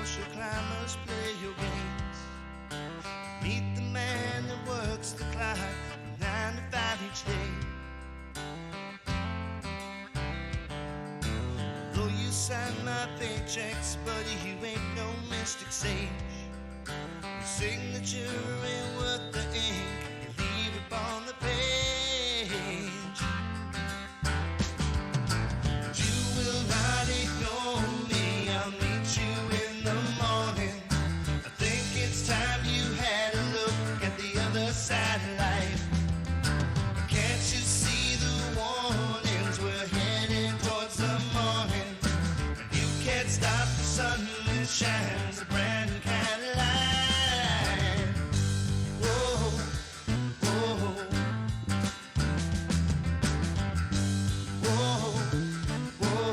social climbers play your games. Meet the man that works the clock from 9 to 5 each day. Though you sign my paychecks, buddy, you ain't no mystic sage. Your signature ain't worth the ink, you leave it on the page. But you will not ignore me, I'll meet you in the morning. I think it's time you had a look at the other side of life. Can't you see the warnings? We're heading towards the morning. And you can't stop the sun that shines a brand new kind of light. Whoa, whoa, whoa, whoa.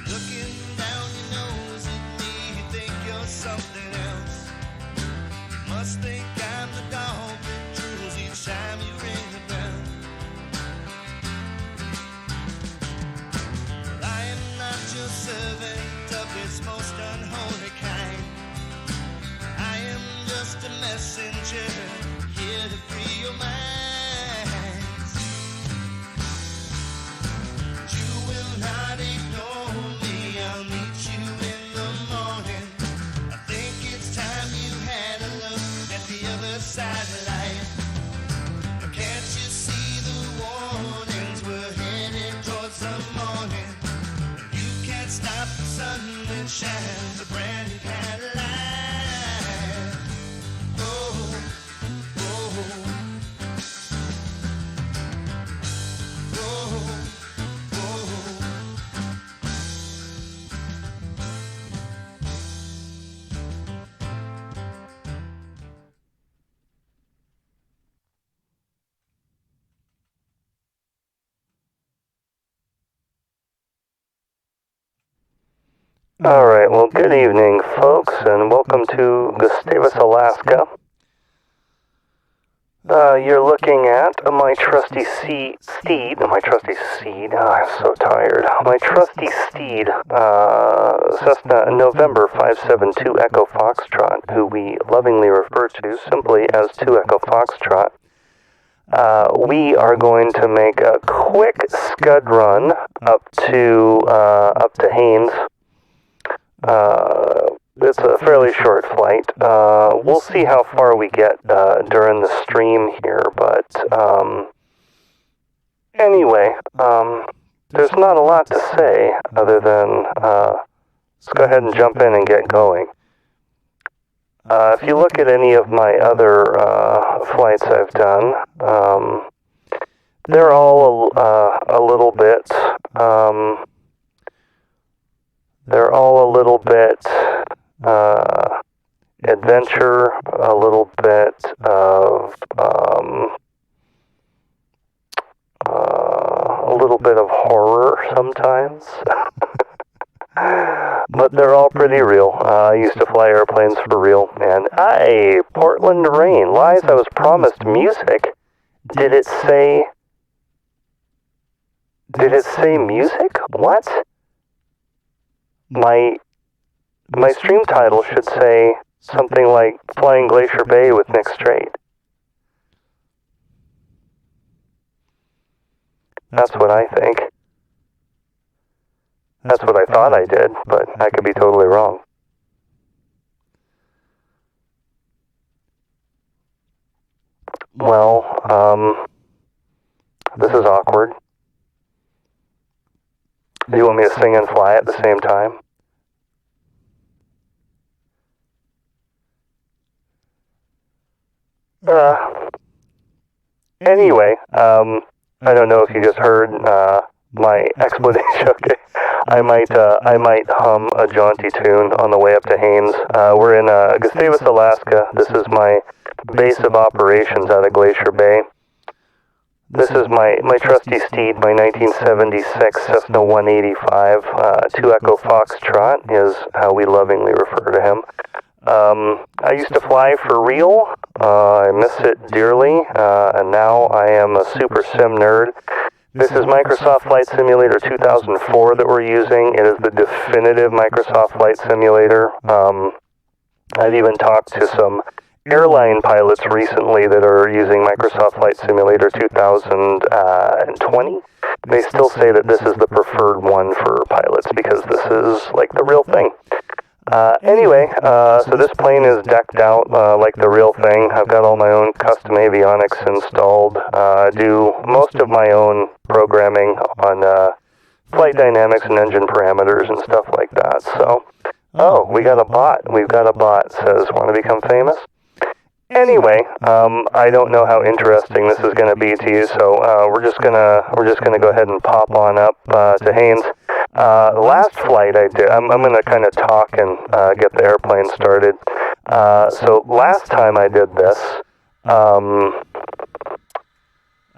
Looking down your nose at me, you think you're something else. You must think I'm the dog that drools each time you ring the bell. Well, I am not your servant of its most unholy kind. I am just a messenger here to free your minds. But you will not ignore me, I'll meet you in the morning. I think it's time you had a look at the other side of life. Can't you see the warnings? We're headed towards the morning. You can't stop the sun that shines a brand new kind of light. Oh, oh, oh, oh. All right, well, good evening, folks, and welcome to Gustavus, Alaska. You're looking at my trusty steed, I'm so tired, my trusty steed, Cessna November 572 Echo Foxtrot, who we lovingly refer to simply as 2 Echo Foxtrot. We are going to make a quick scud run up to Haines. It's a fairly short flight. We'll see how far we get during the stream here, but anyway, there's not a lot to say other than let's go ahead and jump in and get going. If you look at any of my other flights I've done, they're all a little bit adventure, a little bit of horror sometimes. But they're all pretty real. I used to fly airplanes for real. And Portland rain. Lies, I was promised music. Did it say music? What? My stream title should say something like Flying Glacier Bay with Nick Strait. That's what I think. That's what I thought I did, but I could be totally wrong. Well, this is awkward. Do you want me to sing and fly at the same time? Anyway, I don't know if you just heard my explanation. Okay, I might hum a jaunty tune on the way up to Haines. We're in Gustavus, Alaska. This is my base of operations out of Glacier Bay. This is my trusty steed, my 1976 Cessna 185, 2 Echo Foxtrot is how we lovingly refer to him. I used to fly for real. I miss it dearly, and now I am a super sim nerd. This is Microsoft Flight Simulator 2004 that we're using. It is the definitive Microsoft Flight Simulator. I've even talked to some airline pilots recently that are using Microsoft Flight Simulator 2020. They still say that this is the preferred one for pilots because this is like the real thing. Anyway, so this plane is decked out like the real thing. I've got all my own custom avionics installed. I do most of my own programming on flight dynamics and engine parameters and stuff like that. So, oh, we got a bot. We've got a bot. Says, want to become famous? Anyway, I don't know how interesting this is going to be to you, so we're just gonna go ahead and pop on up to Haynes. The last flight I did, I'm going to kind of talk and get the airplane started. So last time I did this,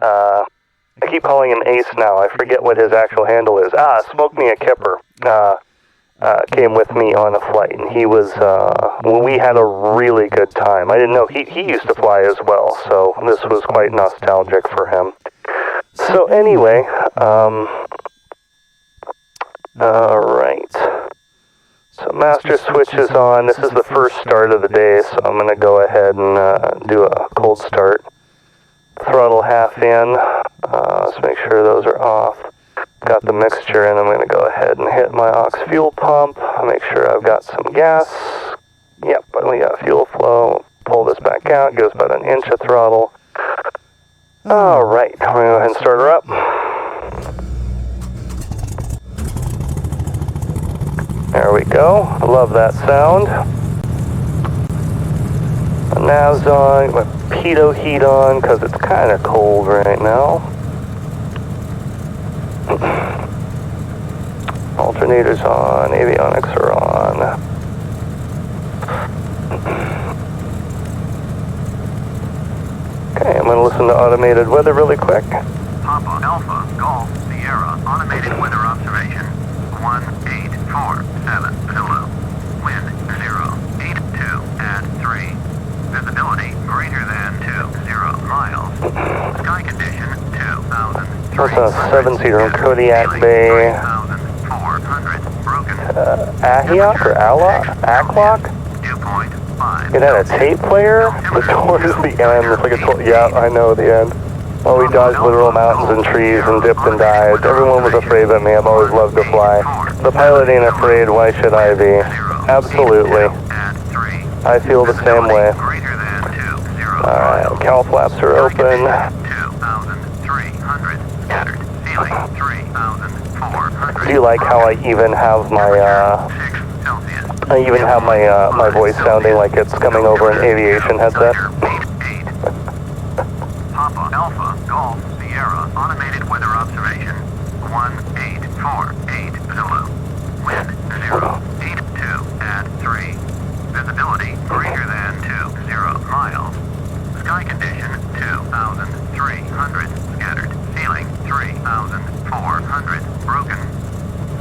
I keep calling him Ace now. I forget what his actual handle is. Smoke Me a Kipper came with me on a flight, and he was, we had a really good time. I didn't know, he used to fly as well, so this was quite nostalgic for him. So anyway, alright. So master switch is on. This is the first start of the day, so I'm going to go ahead and do a cold start. Throttle half in. Let's make sure those are off. Got the mixture in. I'm going to go ahead and hit my aux fuel pump. Make sure I've got some gas. Yep, we got fuel flow. Pull this back out. Gives about an inch of throttle. Alright, I'm going to go ahead and start her up. There we go. I love that sound. My nav's on. My pitot heat on because it's kind of cold right now. Alternators on, avionics are on. Okay, I'm going to listen to automated weather really quick. Papa Alpha Golf Sierra automated weather observation 1847 Zulu. Wind 082 at 3. Visibility greater than 20 miles. Sky condition 2003. That's a 7-seater in Kodiak Bay. Ahiok or Aklok? It had a tape player? The door is the end. It's like a yeah, I know the end. Oh, we dodged literal mountains and trees and dipped and dived. Everyone was afraid of me. I've always loved to fly. The pilot ain't afraid. Why should I be? Absolutely. I feel the same way. Alright, cowl flaps are open. Do you like how I even have my voice sounding like it's coming over an aviation headset? Papa Alpha Golf Sierra automated weather observation 1848 Zulu. Wind 082 at 3. Visibility greater than 20 miles. Sky condition 2,300 scattered. Ceiling 3,400 broken.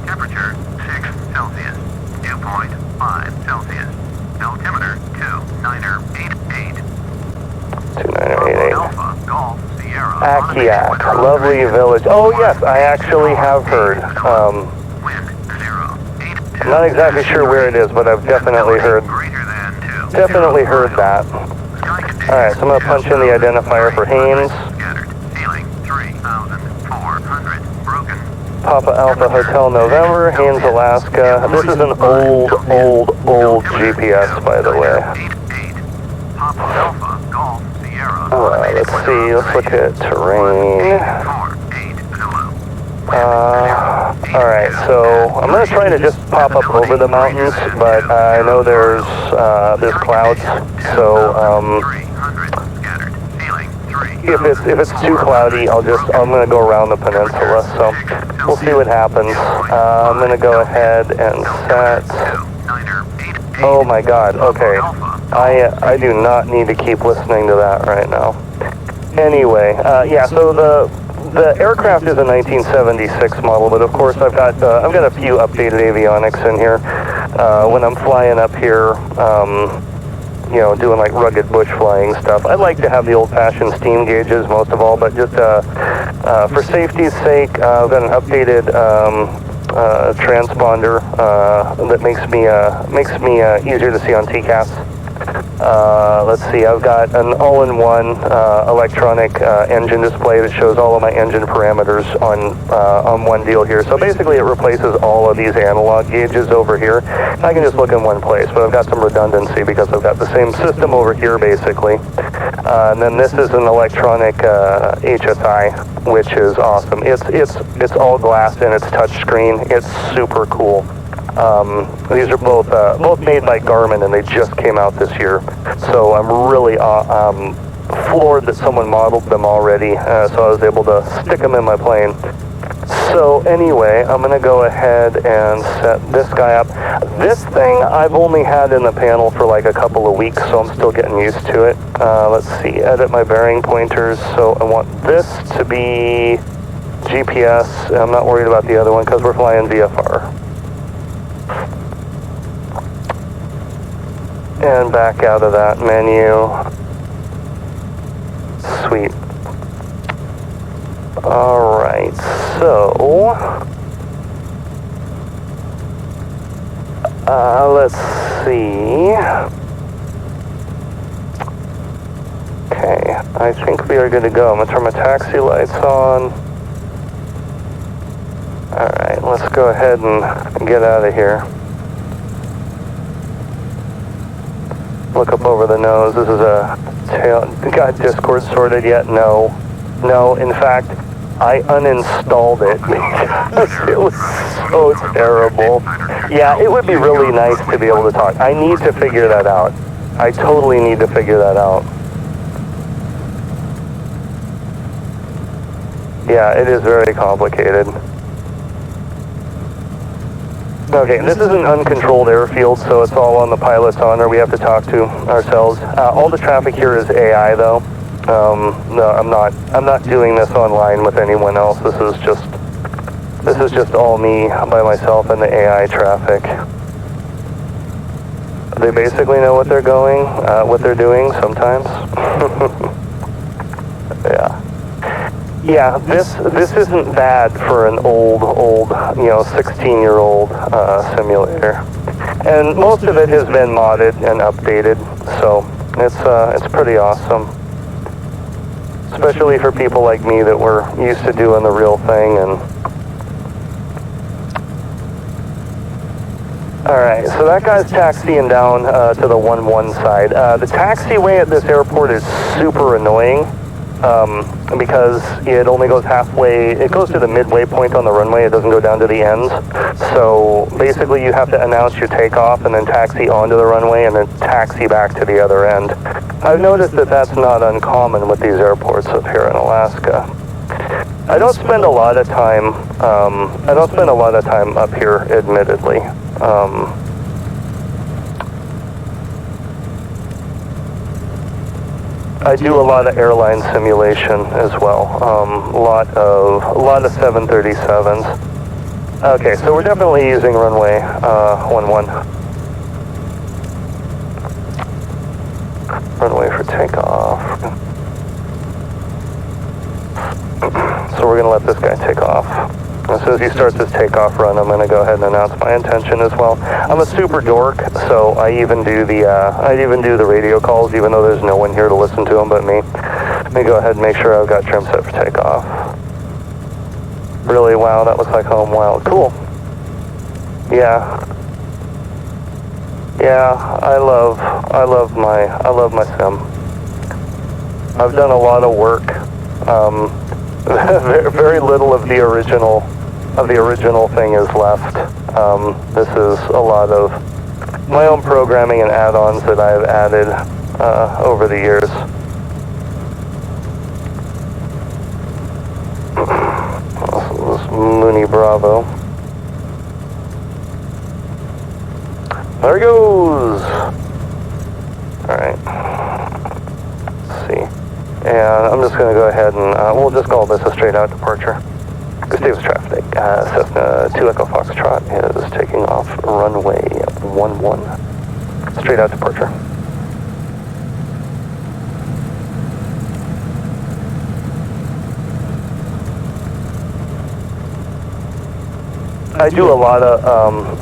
Temperature 6 Celsius. Dew point 5 Celsius. Altimeter 2988. 2988. Alpha Golf Sierra. Akiak, lovely village. Oh yes, I actually have heard. Wind 082. I'm not exactly sure where it is, but I've definitely heard that. Alright, so I'm going to punch in the identifier for Haynes. Papa Alpha Hotel November, Haynes, Alaska. This is an old GPS, by the way. Let's see, let's look at terrain. Alright, so I'm going to try to just pop up over the mountains, but I know there's clouds, so if it's too cloudy, I'm going to go around the peninsula, so we'll see what happens. I'm going to go ahead and set. Oh my god, okay. I do not need to keep listening to that right now. Anyway, yeah, so the aircraft is a 1976 model, but of course I've got a few updated avionics in here. When I'm flying up here, doing like rugged bush flying stuff. I like to have the old-fashioned steam gauges most of all, but just for safety's sake, I've got an updated transponder that makes me easier to see on TCAS. Let's see, I've got an all-in-one electronic engine display that shows all of my engine parameters on one deal here. So basically it replaces all of these analog gauges over here. I can just look in one place, but I've got some redundancy because I've got the same system over here basically. And then this is an electronic HSI, which is awesome. It's all glass and it's touchscreen. It's super cool. These are both made by Garmin, and they just came out this year. So I'm really floored that someone modeled them already, so I was able to stick them in my plane. So anyway, I'm going to go ahead and set this guy up. This thing I've only had in the panel for like a couple of weeks, so I'm still getting used to it. Let's see, edit my bearing pointers. So I want this to be GPS. I'm not worried about the other one because we're flying VFR. And back out of that menu. Sweet. Alright, so let's see. Okay, I think we are good to go. I'm gonna turn my taxi lights on. Alright, let's go ahead and get out of here. Look up over the nose. This is a tail. Got Discord sorted yet? No. No, in fact, I uninstalled it because it was so terrible. Yeah, it would be really nice to be able to talk. I need to figure that out. I totally need to figure that out. Yeah, it is very complicated. Okay, this is an uncontrolled airfield, so it's all on the pilot's honor. We have to talk to ourselves. All the traffic here is AI, though. No, I'm not doing this online with anyone else. This is just all me by myself and the AI traffic. They basically know what they're doing sometimes. Yeah. Yeah, this isn't bad for an old 16-year-old simulator, and most of it has been modded and updated, so it's pretty awesome, especially for people like me that were used to doing the real thing. And all right, so that guy's taxiing down to the 1-1 side. The taxiway at this airport is super annoying. Because it only goes halfway, it goes to the midway point on the runway, it doesn't go down to the ends. So basically you have to announce your takeoff and then taxi onto the runway and then taxi back to the other end. I've noticed that that's not uncommon with these airports up here in Alaska. I don't spend a lot of time up here, admittedly. I do a lot of airline simulation as well. A lot of 737s. Okay, so we're definitely using runway 11. Runway for takeoff. So we're gonna let this guy take off. As soon as he starts his takeoff run, I'm gonna go ahead and announce my intention as well. I'm a super dork, so I even do the radio calls, even though there's no one here to listen to them but me. Let me go ahead and make sure I've got trim set for takeoff. Really? Wow, that looks like home. Wow, cool. Yeah. Yeah, I love my sim. I've done a lot of work. Very little of the original thing is left. This is a lot of my own programming and add-ons that I've added over the years. This Mooney Bravo. There he goes. All right. Let's see. And I'm just going to go ahead and we'll just call this a straight-out departure. Gustavus traffic. Cessna 2 Echo Foxtrot is taking off runway 11. Straight-out departure. I do a lot of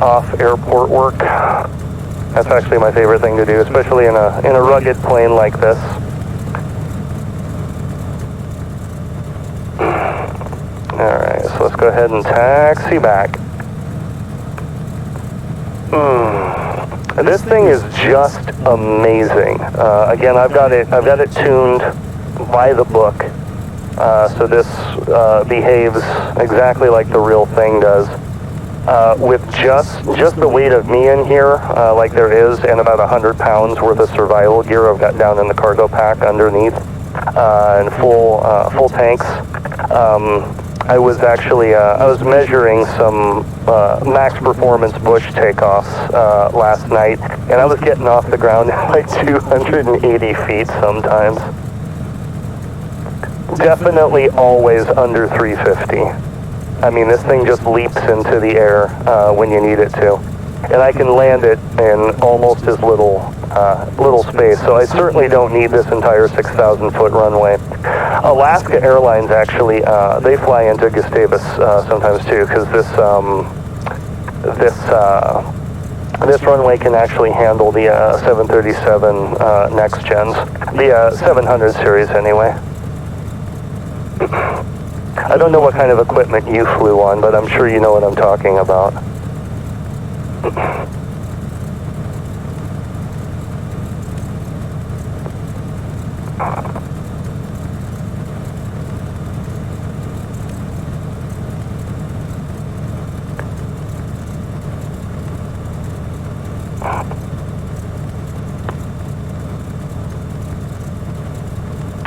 off-airport work. That's actually my favorite thing to do, especially in a rugged plane like this. Alright, so let's go ahead and taxi back. This thing is just amazing. Again, I've got it tuned by the book, so this behaves exactly like the real thing does. With just the weight of me in here, like there is, and about 100 pounds worth of survival gear I've got down in the cargo pack underneath, and full tanks. I was actually I was measuring some max performance bush takeoffs last night, and I was getting off the ground at like 280 feet sometimes. Definitely always under 350. I mean, this thing just leaps into the air when you need it to, and I can land it in almost as little space. So I certainly don't need this entire 6,000-foot runway. Alaska Airlines actually they fly into Gustavus sometimes too, because this runway can actually handle the 737 next gens, the 700 series anyway. I don't know what kind of equipment you flew on, but I'm sure you know what I'm talking about.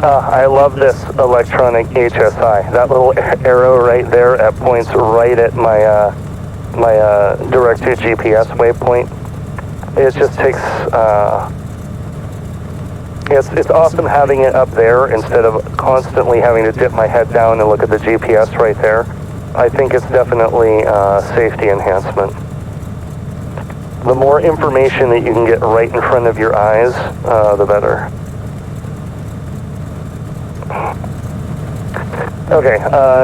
I love this electronic HSI. That little arrow right there points right at my direct-to GPS waypoint. It just takes. It's awesome having it up there instead of constantly having to dip my head down and look at the GPS right there. I think it's definitely safety enhancement. The more information that you can get right in front of your eyes, the better. Okay,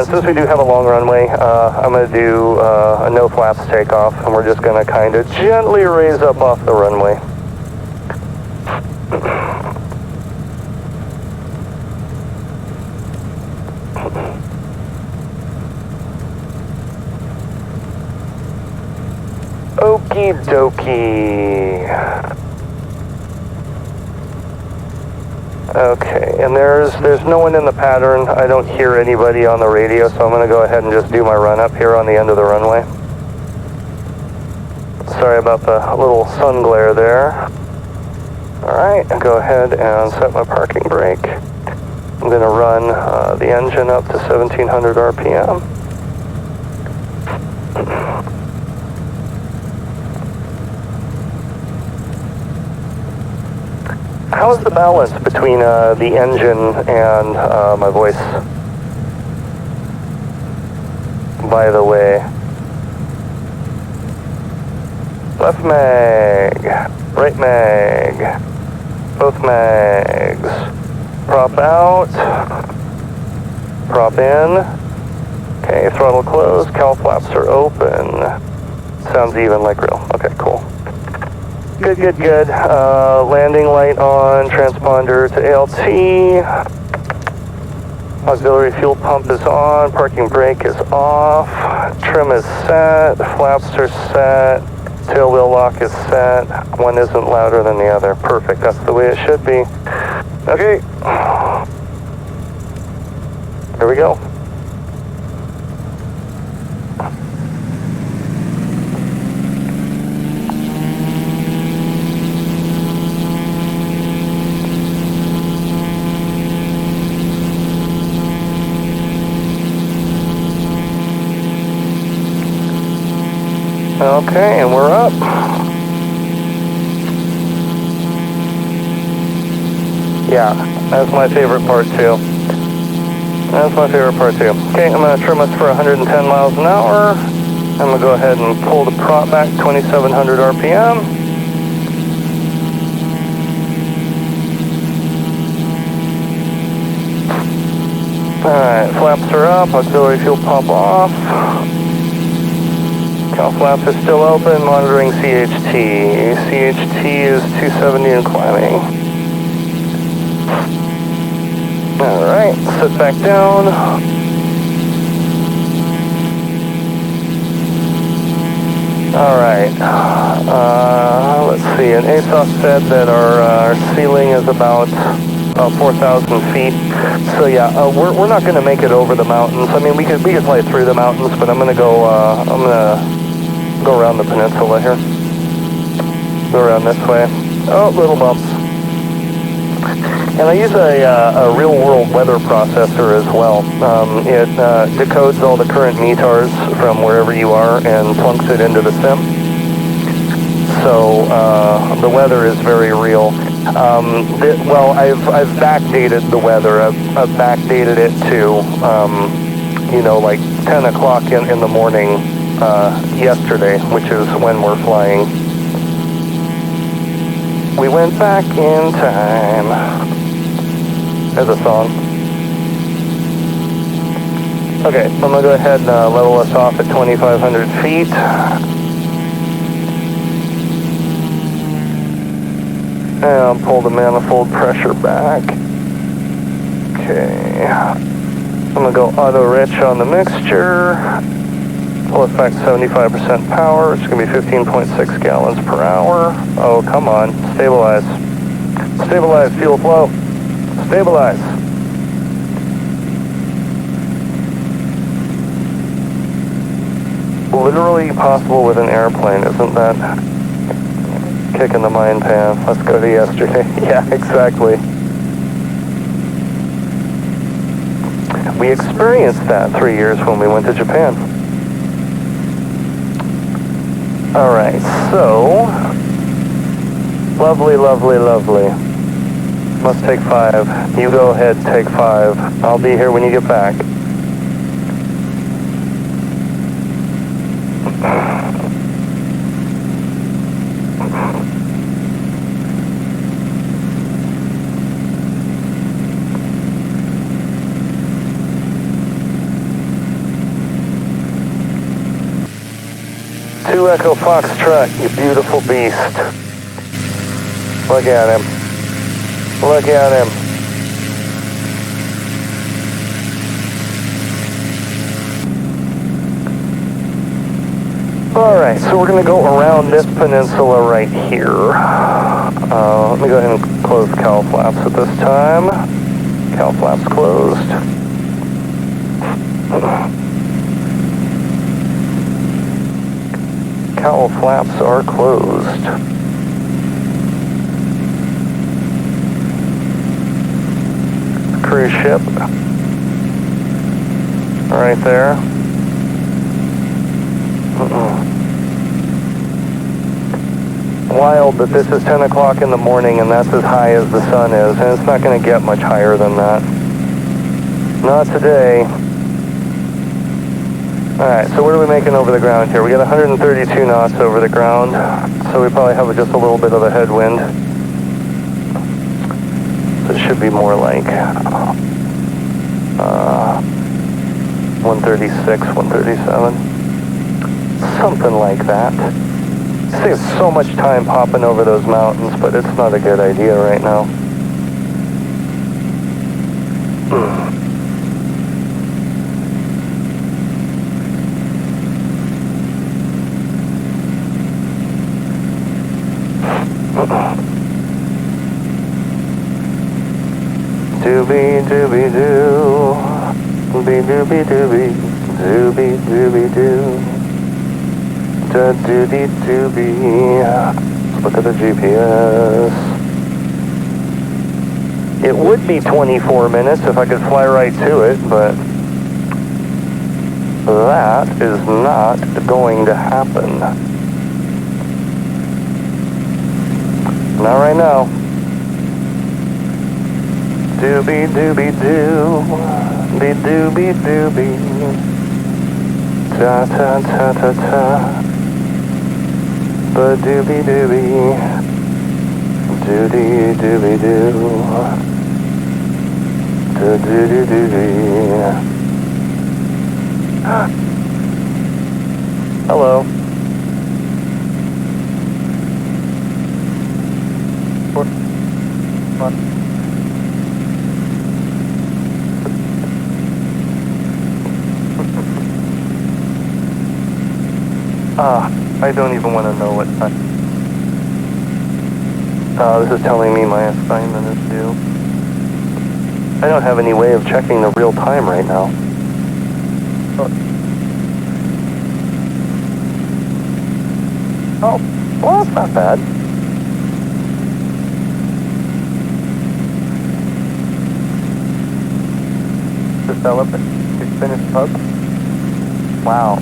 since we do have a long runway, I'm going to do a no flaps takeoff, and we're just going to kind of gently raise up off the runway. Okie dokie. Okay, and there's no one in the pattern. I don't hear anybody on the radio, so I'm going to go ahead and just do my run up here on the end of the runway. Sorry about the little sun glare there. Alright, go ahead and set my parking brake. I'm going to run the engine up to 1700 RPM. How's the balance between the engine and my voice? By the way. Left mag, right mag, both mags. Prop out, prop in. Okay, throttle closed, cowl flaps are open. Sounds even like real. Okay, cool. Good, good, good. Landing light on, transponder to ALT. Auxiliary fuel pump is on, parking brake is off, trim is set, flaps are set, tail wheel lock is set. One isn't louder than the other. Perfect, that's the way it should be. Okay. Here we go. Okay, and we're up. Yeah, that's my favorite part too. That's my favorite part too. Okay, I'm going to trim us for 110 miles an hour. I'm going to go ahead and pull the prop back 2700 RPM. Alright, flaps are up, auxiliary fuel pump off. Cal flaps is still open, monitoring CHT. CHT is 270 and climbing. Alright, sit back down. Alright, let's see, and ASOS said that our ceiling is about 4,000 feet. So yeah, we're not going to make it over the mountains. I mean, we could fly through the mountains, but I'm going to go around the peninsula here. Go around this way. Oh, little bumps. And I use a real-world weather processor as well. It decodes all the current METARs from wherever you are and plunks it into the sim. So the weather is very real. Well, I've backdated the weather. I've backdated it to, like 10 o'clock in the morning yesterday, which is when we're flying. We went back in time. There's a song. Okay, I'm going to go ahead and level us off at 2,500 feet. And I'll pull the manifold pressure back. Okay. I'm going to go auto-rich on the mixture. Full effect 75% power. It's going to be 15.6 gallons per hour. Oh, come on. Stabilize. Stabilize, fuel flow. Stabilize. Literally possible with an airplane, isn't that? Kick in the mind pan. Let's go to yesterday. Yeah, exactly. We experienced that 3 years when we went to Japan. Alright, so... Lovely, lovely, lovely. Must take 5. You go ahead, take 5. I'll be here when you get back. Two Echo Foxtrot, you beautiful beast. Look at him. Look at him. Alright, so we're going to go around this peninsula right here. Let me go ahead and close cowl flaps at this time. Cowl flaps closed. Cowl flaps are closed. Cruise ship. Right there. Wild that this is 10 o'clock in the morning and that's as high as the sun is, and it's not going to get much higher than that. Not today. Alright, so what are we making over the ground here? We got 132 knots over the ground, so we probably have just a little bit of a headwind. So it should be more like 136, 137. Something like that. Saves so much time popping over those mountains, but it's not a good idea right now. Doobie doobie doo, doobie doobie doobie, doobie doobie doo, da doobie doobie. Let's look at the GPS. It would be 24 minutes if I could fly right to it, but that is not going to happen. Not right now. Doobie doobie doo, be doobie doobie, ta ta ta ta ta, ba doobie doobie, doobie doobie doo, da doobie doobie. Hello. I don't even want to know what time. This is telling me my assignment is due. I don't have any way of checking the real time right now. Oh, well, that's not bad. Develop it. Finished pub. Wow.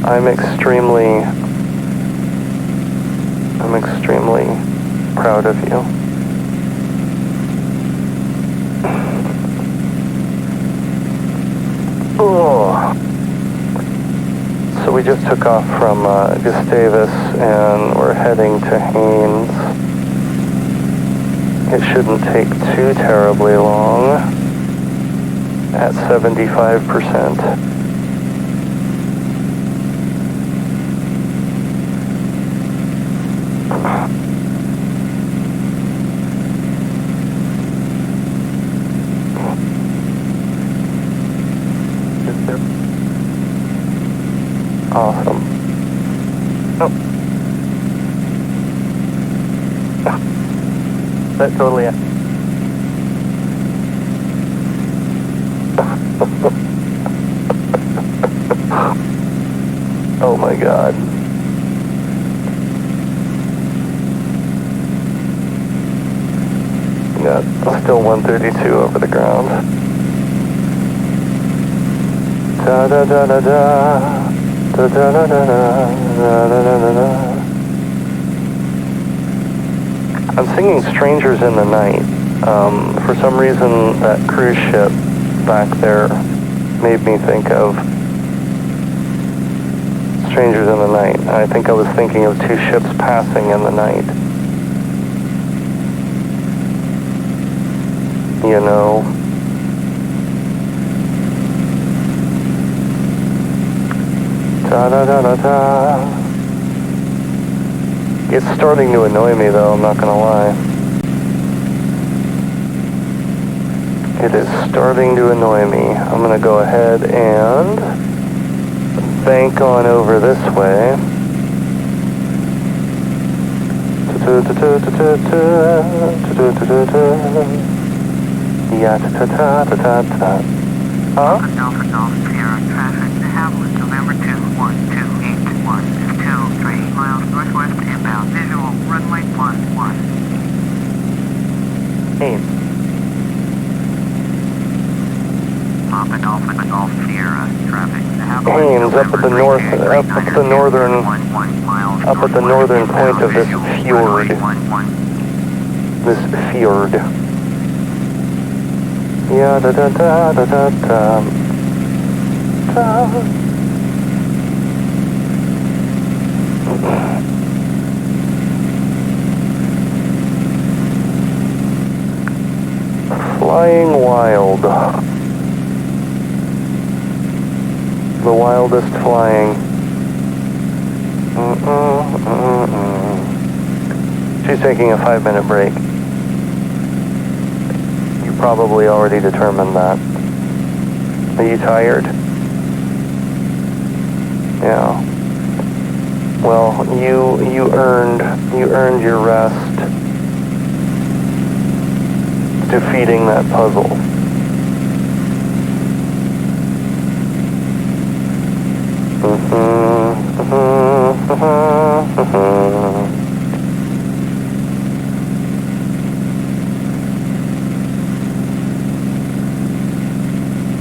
I'm extremely proud of you. Oh. So we just took off from Gustavus and we're heading to Haines. It shouldn't take too terribly long at 75%. Awesome. Oh. That totally. Oh my God. Yeah, still 132 over the ground. Da da da da da. Da, da, da, da, da, da, da, da. I'm singing Strangers in the Night. For some reason, that cruise ship back there made me think of Strangers in the Night. I think I was thinking of two ships passing in the night. You know? Da da da da da. It's starting to annoy me though, I'm not gonna lie. It is starting to annoy me. I'm gonna go ahead and bank on over this way. Yeah, ta ta ta ta ta. Huh? Alpha Golf Sierra traffic to Hamlet, November 21281 is 23 miles northwest inbound. Visual runway 11. Hey. Alpha Golf Sierra traffic to Hamlet. Haines, up at the north, up at the northern point of this fjord. This fjord. Yeah, da da da da da da. Da. Flying wild. The wildest flying. She's taking a 5-minute break. You probably already determined that. Are you tired? Yeah. Well, you earned your rest defeating that puzzle.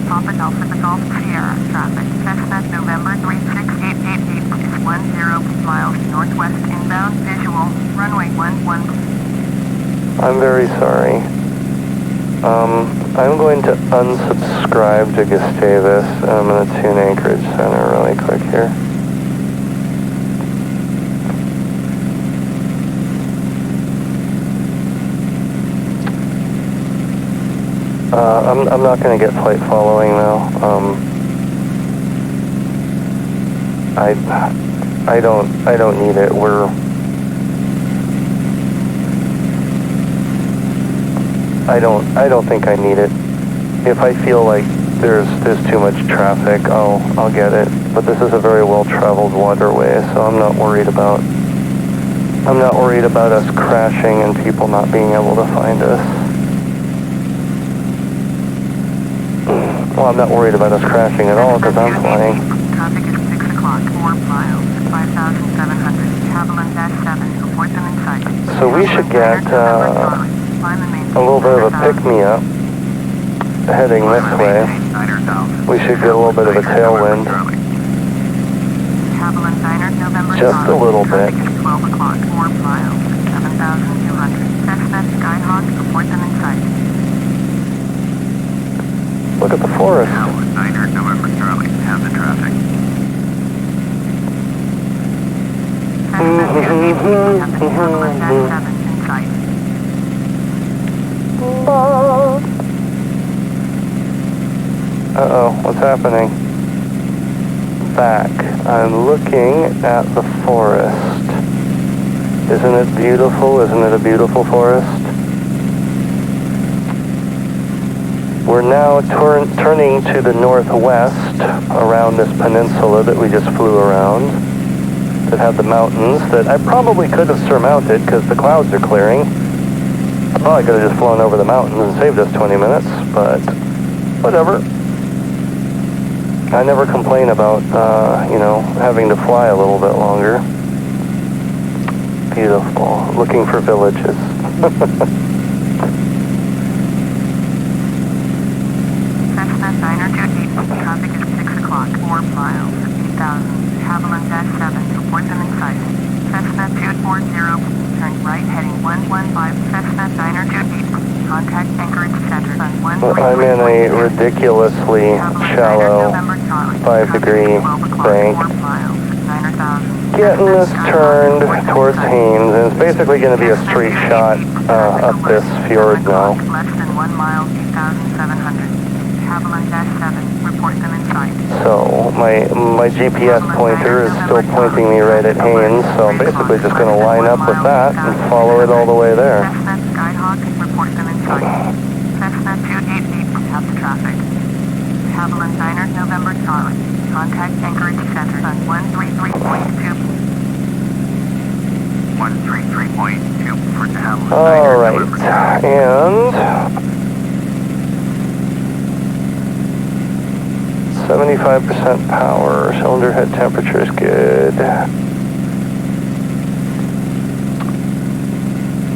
Papa Golf Sierra traffic. Cessna November 36888 is 10 miles northwest inbound. Visual runway 11. I'm very sorry. I'm going to unsubscribe to Gustavus, and I'm going to tune Anchorage Center really quick here. I'm not going to get flight following though. I don't need it. I don't think I need it. If I feel like there's too much traffic, I'll get it. But this is a very well-traveled waterway, so I'm not worried about us crashing and people not being able to find us. Well, I'm not worried about us crashing at all because I'm flying. Traffic is 6 o'clock, 4 miles, 5,700, Haviland -7, report them in sight. So we should get a little bit of a pick-me-up heading this way. We should get a little bit of a tailwind. Haviland Diner, November Just a little bit. Traffic is 12 o'clock, 4 miles, 7,200. Cessna Skyhawk, report them in sight. Look at the forest. Diner, November Charlie, have the traffic. Cessna Haviland -7 in sight. Uh-oh, what's happening? Back. I'm looking at the forest. Isn't it beautiful? Isn't it a beautiful forest? We're now turning to the northwest around this peninsula that we just flew around, that had the mountains that I probably could have surmounted because the clouds are clearing. I probably could have just flown over the mountains and saved us 20 minutes, but whatever. I never complain about, having to fly a little bit longer. Beautiful. Looking for villages. Cessna Diner, traffic is 6 o'clock, 4 miles, 8,000, Haviland -7, report them in sight. Cessna 240, turn right heading 115, Cessna Diner, contact Anchorage Center on 133. I'm in a ridiculously shallow 5-degree bank. Getting this turned towards Haines, and it's basically going to be a straight shot up this fjord now. Less than 1 mile, 8,700. Haviland -7, report them in sight. So my GPS pointer is still pointing me right at Haines, so I'm basically just going to line up with that and follow it all the way there. Cessna Skyhawk, report them in sight. Cessna 288, have the traffic. Haviland Diner, November Charlie. Contact Anchorage Center on 133.2. 133.2 for Haviland Diner. All right, and 75% power. Cylinder head temperature is good.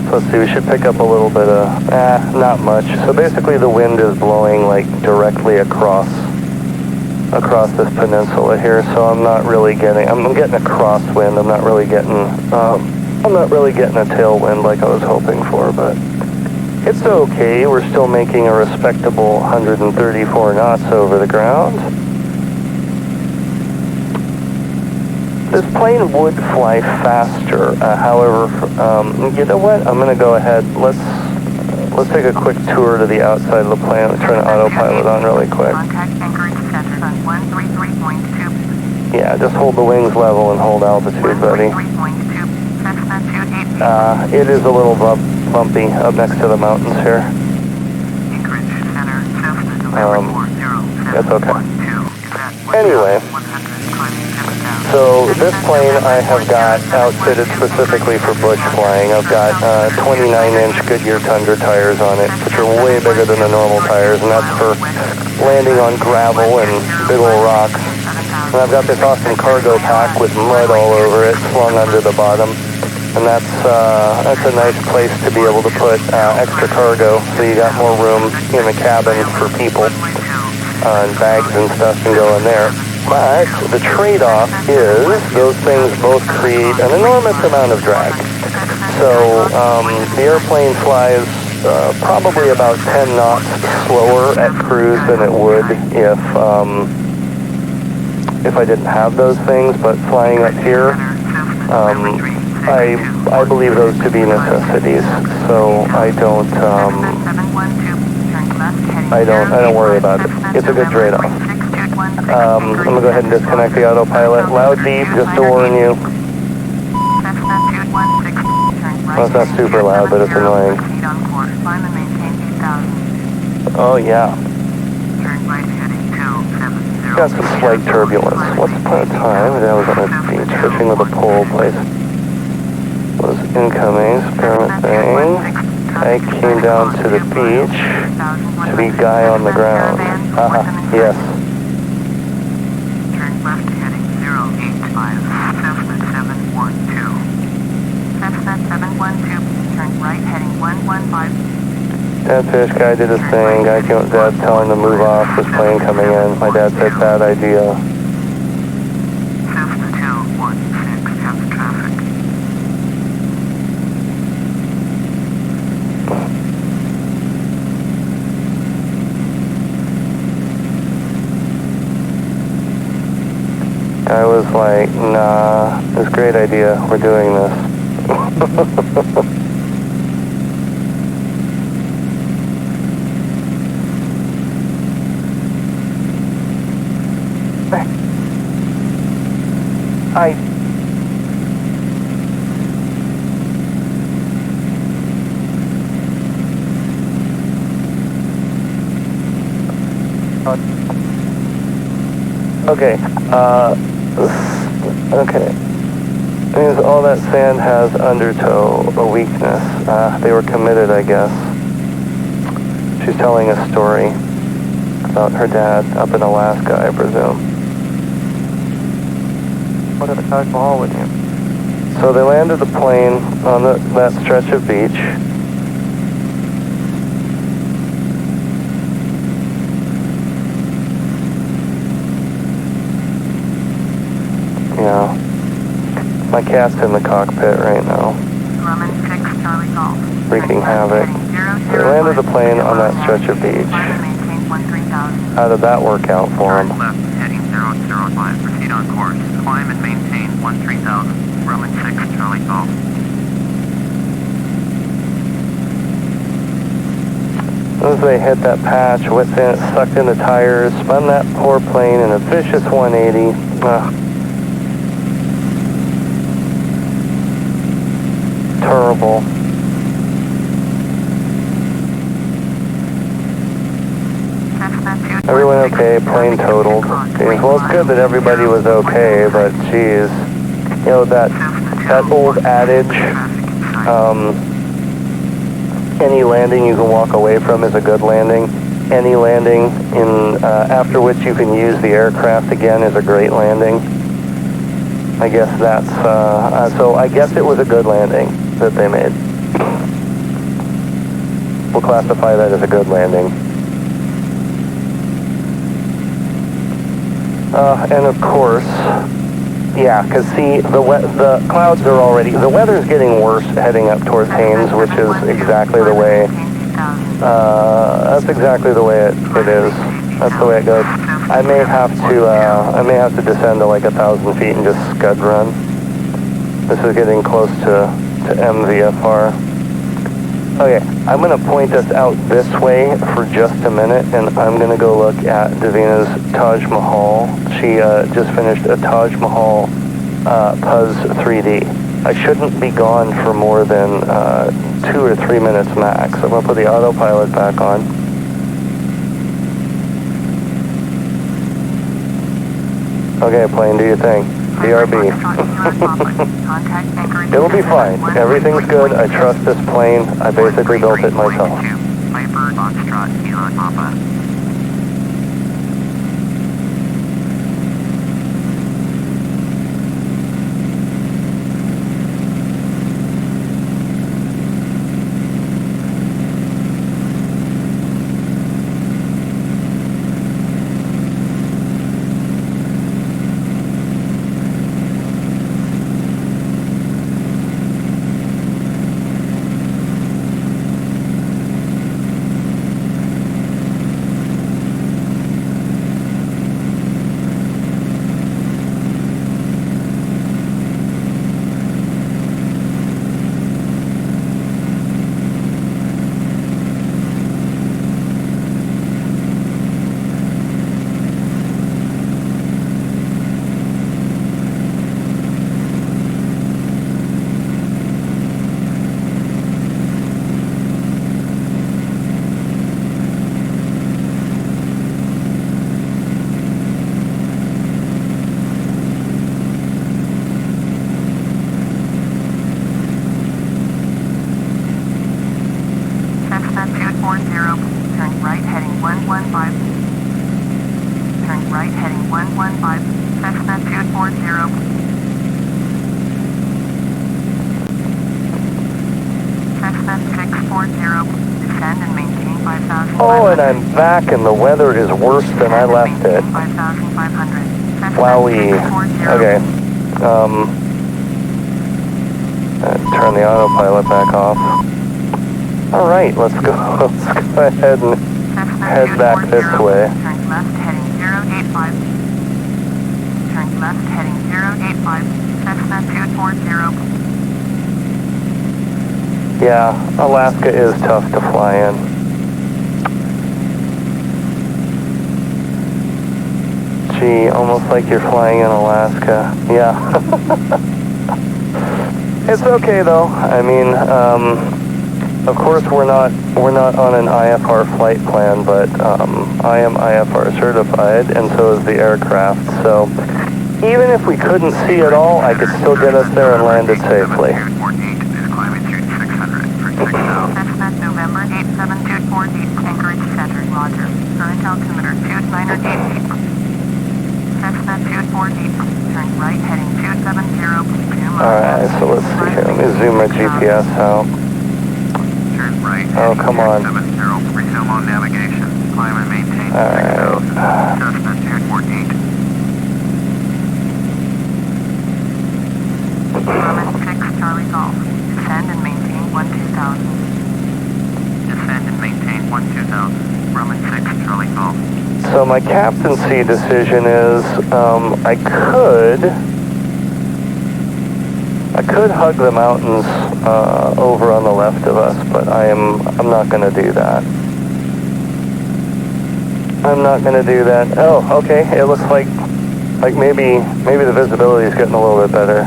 So let's see, we should pick up a little bit of, not much. So basically the wind is blowing like directly across this peninsula here, so I'm getting a crosswind. I'm not really getting a tailwind like I was hoping for, but it's okay. We're still making a respectable 134 knots over the ground. This plane would fly faster, however, you know what? I'm going to go ahead. Let's take a quick tour to the outside of the plane. Let's turn autopilot on really quick. Contact Anchorage Center on 133.2. Yeah, just hold the wings level and hold altitude, buddy. 133.2. Cessna 288. It is a little bumpy up next to the mountains here. Anchorage Center, Cessna November 40. That's okay. Anyway, so this plane I have got outfitted specifically for bush flying. I've got 29-inch Goodyear Tundra tires on it, which are way bigger than the normal tires, and that's for landing on gravel and big old rocks. And I've got this awesome cargo pack with mud all over it, slung under the bottom. And that's a nice place to be able to put extra cargo, so you got more room in the cabin for people and bags and stuff can go in there. But the trade-off is those things both create an enormous amount of drag. So the airplane flies probably about 10 knots slower at cruise than it would if I didn't have those things. But flying up here, I believe those to be necessities. So I don't worry about it. It's a good trade-off. I'm gonna go ahead and disconnect the autopilot. Loud beep, just to warn you. Cessna 216, turn right. Well, it's not super loud, but it's annoying. Proceed on course. Climb and maintain 2000. Oh yeah. Turn right heading 270. Got some slight turbulence. Once upon a time, I was on a beach fishing with a pole place. Was incoming, experiment thing. I came down to the beach to be guy on the ground. Haha, yes. Turn left heading 085, Cessna 712. Cessna 712, turn right heading 115. That fish guy did his thing. Guy came up, Dad telling him to move off. This plane coming in. My dad said bad idea. Cessna 216, has traffic. I was like, nah, it's a great idea. We're doing this. Okay, okay. Means all that sand has undertow, a weakness. They were committed, I guess. She's telling a story about her dad up in Alaska, I presume. What did the Taj Mahal with you? So they landed the plane on that stretch of beach. Yeah. My cat's in the cockpit right now, Grumman 6, Charlie Golf. wreaking havoc. They landed the plane on that stretch of beach. Climb and maintain 13,000. How did that work out for him? Turn left heading 005, proceed on course. Climb and maintain 13,000. Grumman 6, Charlie Golf. As they hit that patch, went in, it sucked in the tires, spun that poor plane in a vicious 180. Terrible. Everyone okay? Plane totaled. Well, it's good that everybody was okay, but geez, you know that old adage, any landing you can walk away from is a good landing. Any landing in after which you can use the aircraft again is a great landing. I guess that's so. I guess it was a good landing that they made. We'll classify that as a good landing. And of course, yeah, because see, the clouds are already, the weather's getting worse heading up towards Haines, which is exactly the way, that's exactly the way it is. That's the way it goes. I may have to descend to like 1,000 feet and just scud run. This is getting close to MVFR. Okay, I'm going to point us out this way for just a minute, and I'm going to go look at Davina's Taj Mahal. She just finished a Taj Mahal Puzz 3D. I shouldn't be gone for more than 2 or 3 minutes max. I'm going to put the autopilot back on. Okay, plane, do your thing. BRB. It'll be fine. Everything's good. I trust this plane. I basically built it myself. Viper, Foxtrot, Kilo, Papa. Cessna 240, turn right heading 115. Turn right heading 115, Cessna 240. Cessna 640, descend and maintain 5,000. Oh, and I'm back, and the weather is worse than I left it. 5,500. Wowee. Okay. Turn the autopilot back off. All right, let's go. Let's go ahead and head back this way. Turn left heading 085. Turn left heading 085. Cessna 240. Yeah, Alaska is tough to fly in. Gee, almost like you're flying in Alaska. Yeah. It's okay though. I mean, of course we're not on an IFR flight plan, but I am IFR certified, and so is the aircraft. So even if we couldn't see it all, I could still get us there and land it safely. Cessna November 87248, Anchorage Center, Roger. Current altimeter 298 feet. Cessna 248, turn right heading 270. Alright, so let's see here. Let me zoom my GPS out. Turn right. Oh, come on. 270, resume on navigation. Climb and maintain. Alright. Cessna 248. Grumman 6 Charlie Golf. Descend and maintain 12,000. Descend and maintain 12,000. Grumman 6 Charlie Golf. So my captaincy decision is, I could hug the mountains over on the left of us, but I'm not going to do that. I'm not going to do that. Oh, okay. It looks like maybe the visibility is getting a little bit better.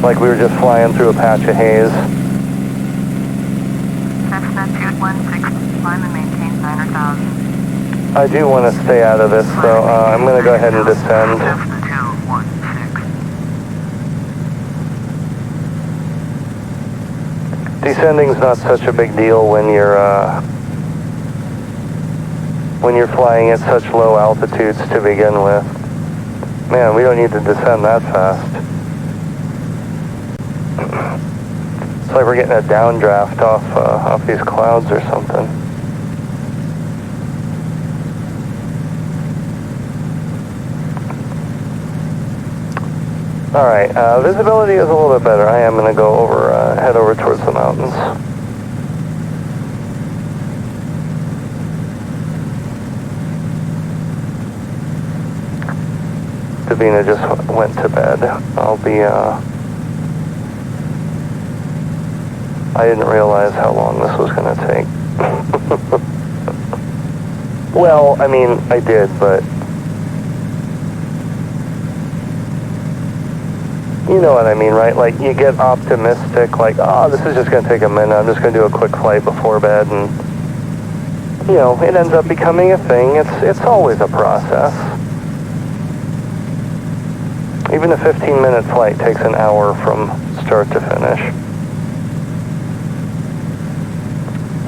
Like we were just flying through a patch of haze. Cessna 216, climb and maintain 9,000. I do want to stay out of this, so I'm going to go ahead and descend. Cessna 216. Descending's not such a big deal when you're flying at such low altitudes to begin with. Man, we don't need to descend that fast. It's like we're getting a downdraft off these clouds or something. All right, visibility is a little bit better. I am going to go over, head over towards the mountains. Davina just went to bed. I didn't realize how long this was going to take. Well, I mean, I did, but you know what I mean, right? Like, you get optimistic, like, oh, this is just going to take a minute. I'm just going to do a quick flight before bed, and, you know, it ends up becoming a thing. It's always a process. Even a 15-minute flight takes an hour from start to finish.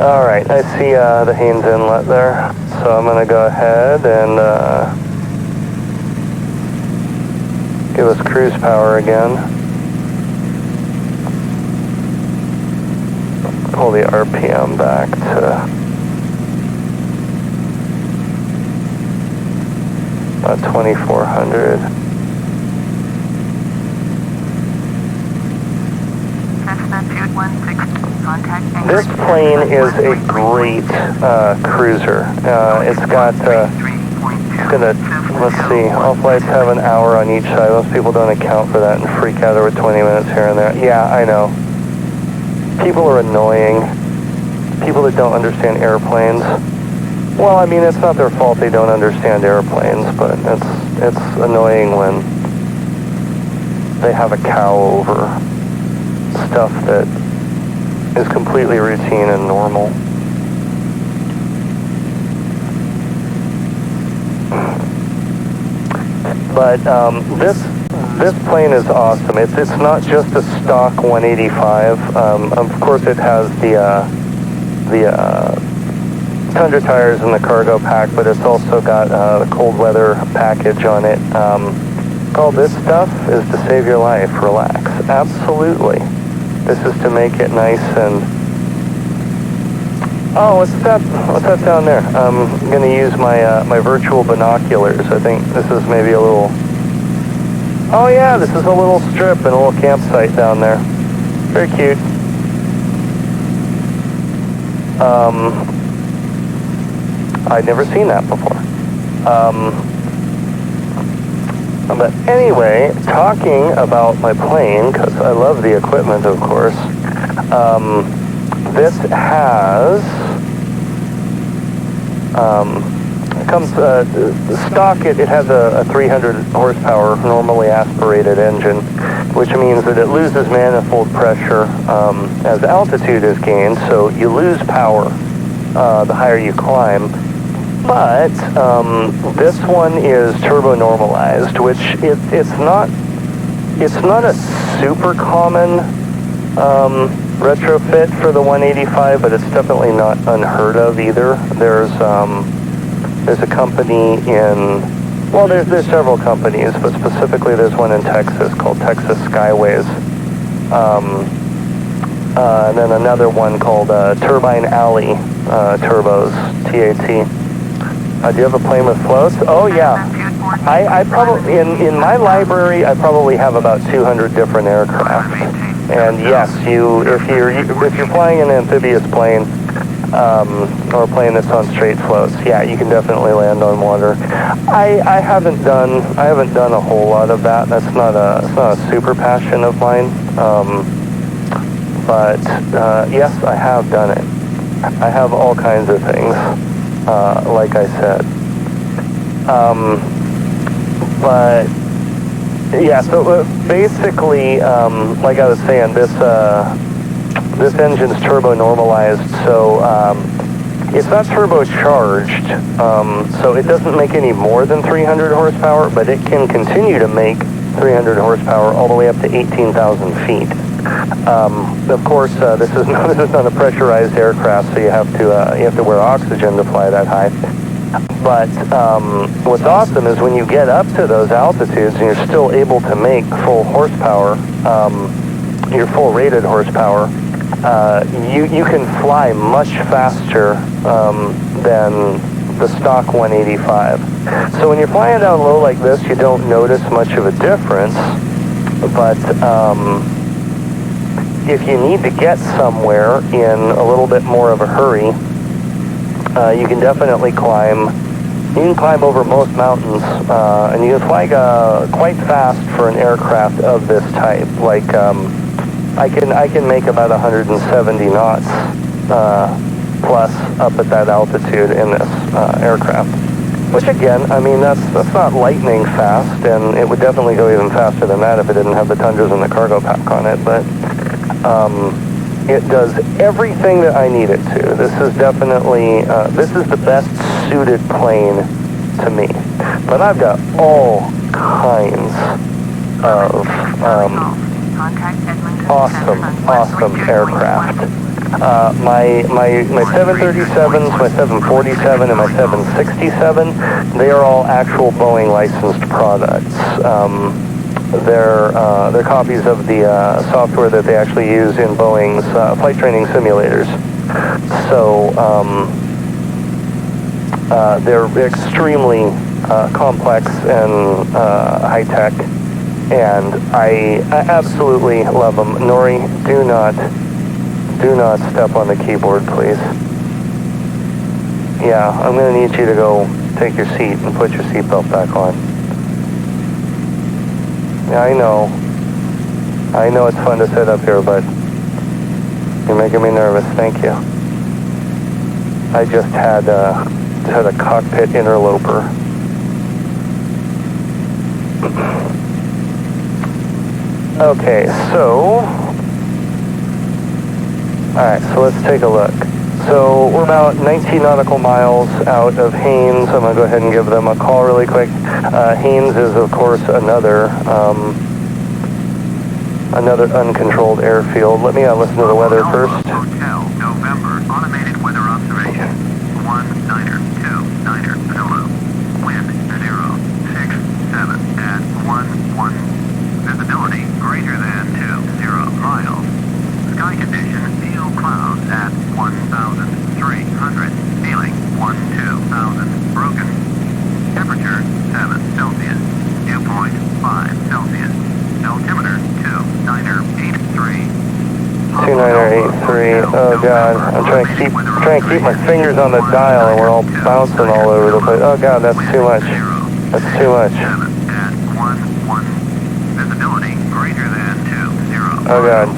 All right, I see the Haynes Inlet there, so I'm going to go ahead and give us cruise power again. Pull the RPM back to about 2,400. This plane is a great cruiser. It's got, let's see, all flights have an hour on each side. Most people don't account for that and freak out over 20 minutes here and there. Yeah, I know. People are annoying. People that don't understand airplanes. Well, I mean, it's not their fault they don't understand airplanes, but it's annoying when they have a cow over stuff that is completely routine and normal. But this plane is awesome. It's not just a stock 185. Of course, it has the Tundra tires in the cargo pack, but it's also got a cold weather package on it. All this stuff is to save your life. Relax. Absolutely. This is to make it nice and... Oh, what's that down there? I'm going to use my virtual binoculars. I think this is maybe a little... Oh yeah, this is a little strip and a little campsite down there. Very cute. I'd never seen that before. But anyway, talking about my plane, because I love the equipment, of course, this has, comes, stock, it has a 300 horsepower normally aspirated engine, which means that it loses manifold pressure as altitude is gained, so you lose power the higher you climb. But this one is turbo normalized, which it's not a super common retrofit for the 185, but it's definitely not unheard of either. There's a company in, well, there's several companies, but specifically there's one in Texas called Texas Skyways, and then another one called Turbine Alley Turbos, TAT. Do you have a plane with floats? Oh yeah. I probably in my library I probably have about 200 different aircraft. And yes, if you're flying an amphibious plane or a plane that's on straight floats, yeah, you can definitely land on water. I haven't done a whole lot of that. That's not a super passion of mine. But yes, I have done it. I have all kinds of things. Like I said. But yeah, so basically, like I was saying, this engine's turbo normalized, so it's not turbocharged, so it doesn't make any more than 300 horsepower, but it can continue to make 300 horsepower all the way up to 18,000 feet. Of course, this is not a pressurized aircraft, so you have to wear oxygen to fly that high. But what's awesome is when you get up to those altitudes and you're still able to make full horsepower, your full rated horsepower, you can fly much faster than the stock 185. So when you're flying down low like this, you don't notice much of a difference, but if you need to get somewhere in a little bit more of a hurry, you can definitely climb. You can climb over most mountains, and you can fly quite fast for an aircraft of this type. Like I can make about 170 knots plus up at that altitude in this aircraft. Which again, I mean that's not lightning fast, and it would definitely go even faster than that if it didn't have the Tundras and the cargo pack on it. But it does everything that I need it to. This is definitely, this is the best suited plane to me. But I've got all kinds of awesome aircraft. My 737s, my 747, and my 767, they are all actual Boeing licensed products. They're copies of the software that they actually use in Boeing's flight training simulators. So they're extremely complex and high-tech, and I absolutely love them. Nori, do not step on the keyboard, please. Yeah, I'm going to need you to go take your seat and put your seatbelt back on. Yeah, I know it's fun to sit up here, but you're making me nervous. Thank you. I just had a cockpit interloper. Okay, so... Alright, so let's take a look. so we're about 19 nautical miles out of Haines. I'm going to go ahead and give them a call really quick. Haines is, of course, another uncontrolled airfield. Let me listen to the weather first. Hotel, November, automated weather observation. 192 Zulu. Wind 067 at 11. Visibility greater than 20 miles. Sky condition, pale clouds at 1,300. Feeling 12,000. Broken. Temperature 7 Celsius. Dew point 5 Celsius. Altimeter 2983. 2983. Oh God, I'm trying to keep my fingers on the dial, and we're all bouncing all over the place. Oh God, that's too much. That's too much. At 11. Visibility greater than 20. Oh God.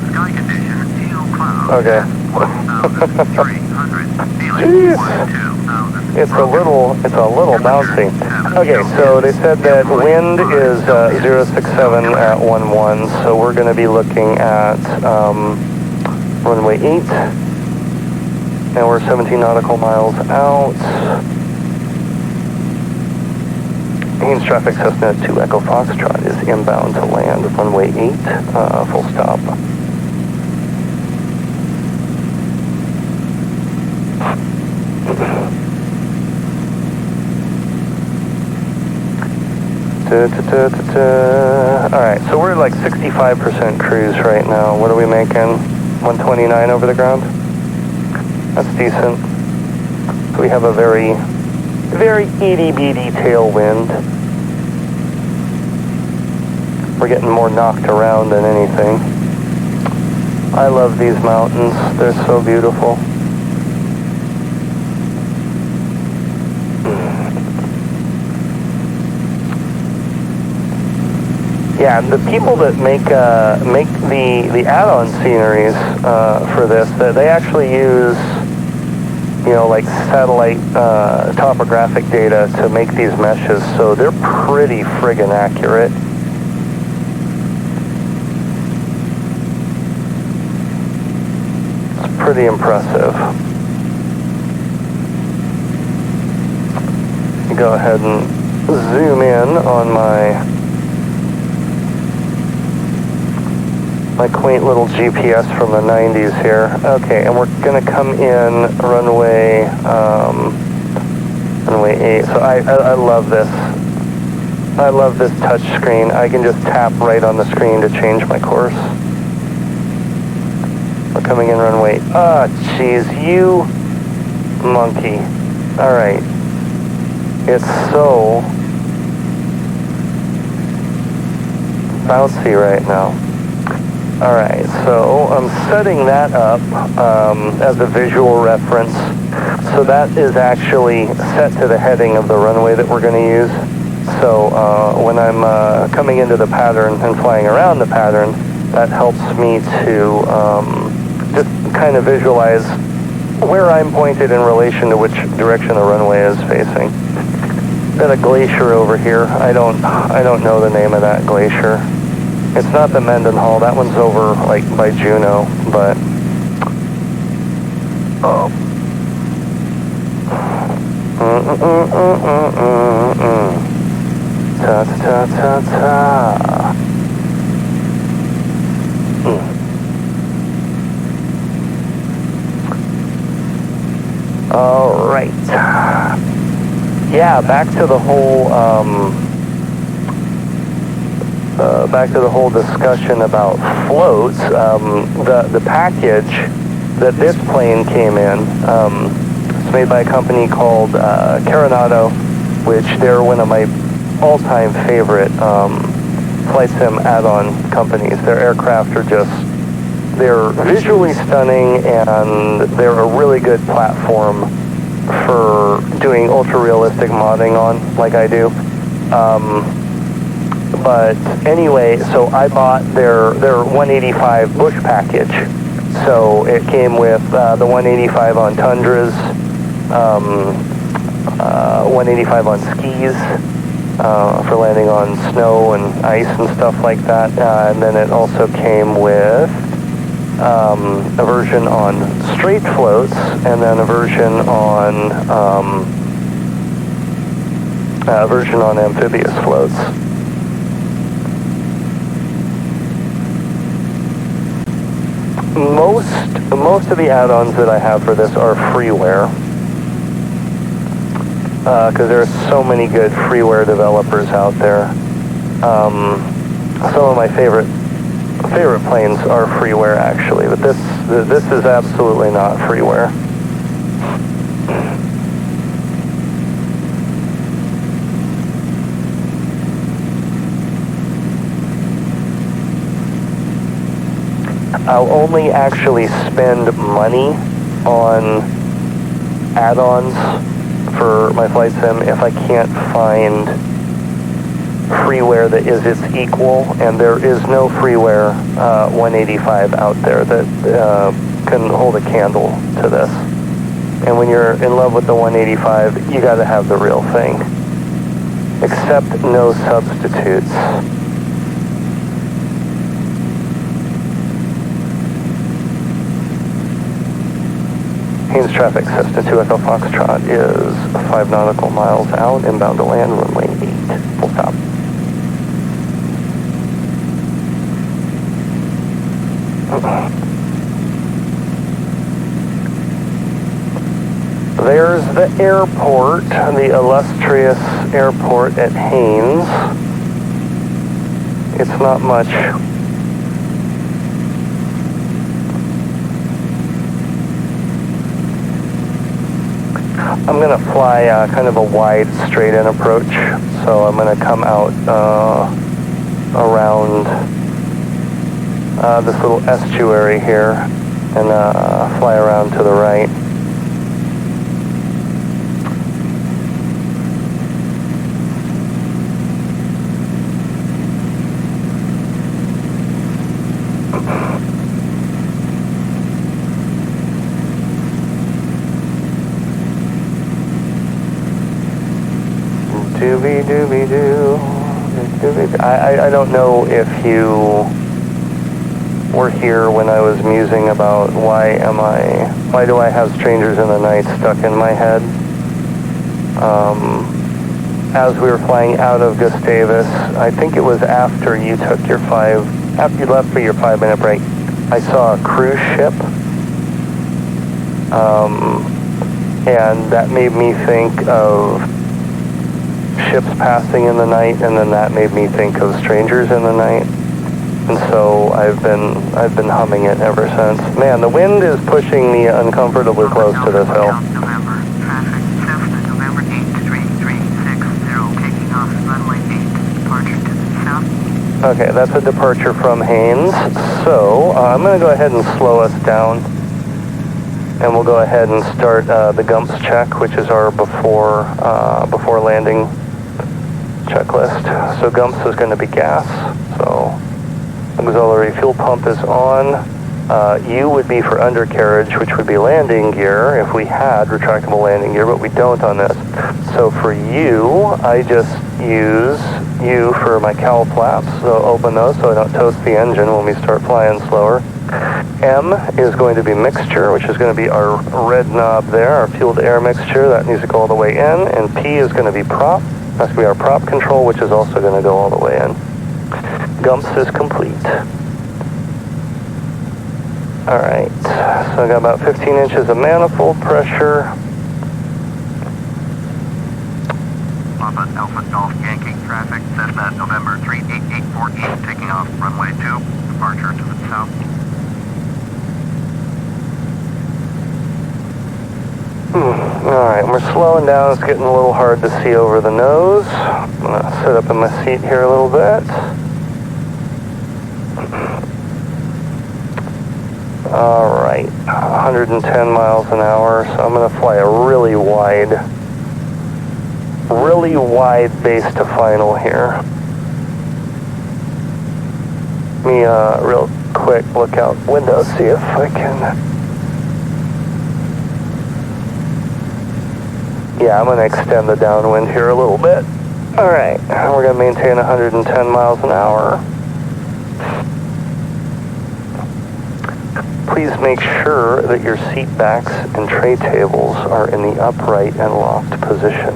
Sky condition, pale clouds. Okay. 1,300. Feeling Jeez. 12,000. It's a little bouncy. Okay, so they said that wind is 067 at 11, so we're going to be looking at runway 8, and we're 17 nautical miles out. Haines traffic Cessna 2 Echo Foxtrot is inbound to land runway 8, full stop. Alright, so we're at like 65% cruise right now. What are we making? 129 over the ground? That's decent. So we have a very itty-bitty tailwind. We're getting more knocked around than anything. I love these mountains. They're so beautiful. Yeah, the people that make the add-on sceneries for this, they actually use, you know, like satellite topographic data to make these meshes, so they're pretty friggin' accurate. It's pretty impressive. Go ahead and zoom in on my quaint little GPS from the 90s here. Okay, and we're gonna come in runway 8. So I love this. I love this touch screen. I can just tap right on the screen to change my course. We're coming in runway. Ah, jeez, you monkey. All right. It's so bouncy right now. Alright, so I'm setting that up as a visual reference. So that is actually set to the heading of the runway that we're going to use. So when I'm coming into the pattern and flying around the pattern, that helps me to just kind of visualize where I'm pointed in relation to which direction the runway is facing. Got a glacier over here. I don't know the name of that glacier. It's not the Mendenhall. That one's over like by Juneau, but oh. Ta ta ta ta. All right. Yeah, back to the whole discussion about floats. The package that this plane came in, it's made by a company called Caronado, which they're one of my all-time favorite flight sim add-on companies. Their aircraft are they're visually stunning, and they're a really good platform for doing ultra-realistic modding on, like I do. But anyway, so I bought their 185 bush package. So it came with the 185 on tundras, 185 on skis for landing on snow and ice and stuff like that. And then it also came with a version on straight floats, and then a version on amphibious floats. Most of the add-ons that I have for this are freeware, because there are so many good freeware developers out there. Some of my favorite planes are freeware, actually, but this is absolutely not freeware. I'll only actually spend money on add-ons for my flight sim if I can't find freeware that is its equal, and there is no freeware 185 out there that can hold a candle to this. And when you're in love with the 185, you gotta have the real thing. Except no substitutes. Haynes traffic, Cessna 2 Echo Foxtrot is 5 nautical miles out, inbound to land, runway 8, full stop. There's the airport, the illustrious airport at Haynes. It's not much. I'm going to fly kind of a wide straight-in approach, so I'm going to come out around this little estuary here and fly around to the right. Doobie-doobie-doo. I don't know if you were here when I was musing about why do I have Strangers in the Night stuck in my head. As we were flying out of Gustavus, I think it was after you left for your 5-minute break, I saw a cruise ship. And that made me think of ships passing in the night, and then that made me think of Strangers in the Night. And so I've been humming it ever since. Man, the wind is pushing me uncomfortably close to this hill. November, traffic, Cessna, November 83360, taking off runway 8, departure to the south. Okay, that's a departure from Haynes. So I'm going to go ahead and slow us down, and we'll go ahead and start the GUMPS check, which is our before landing checklist. So GUMPS is going to be gas. So auxiliary fuel pump is on. U would be for undercarriage, which would be landing gear if we had retractable landing gear, but we don't on this. So for U, I just use U for my cowl flaps, so open those so I don't toast the engine when we start flying slower. M is going to be mixture, which is going to be our red knob there, our fuel to air mixture. That needs to go all the way in. And P is going to be prop. That's going to be our prop control, which is also going to go all the way in. GUMPS is complete. Alright, so I got about 15 inches of manifold pressure. Papa Alpha Golf Yankee traffic, Cessna November 38814, taking off runway 2, departure to the south. Alright, we're slowing down. It's getting a little hard to see over the nose. I'm going to sit up in my seat here a little bit. Alright, 110 miles an hour, so I'm going to fly a really wide base to final here. Let me real quick look out window, see if I can... Yeah, I'm going to extend the downwind here a little bit. Alright, we're going to maintain 110 miles an hour. please make sure that your seat backs and tray tables are in the upright and locked position.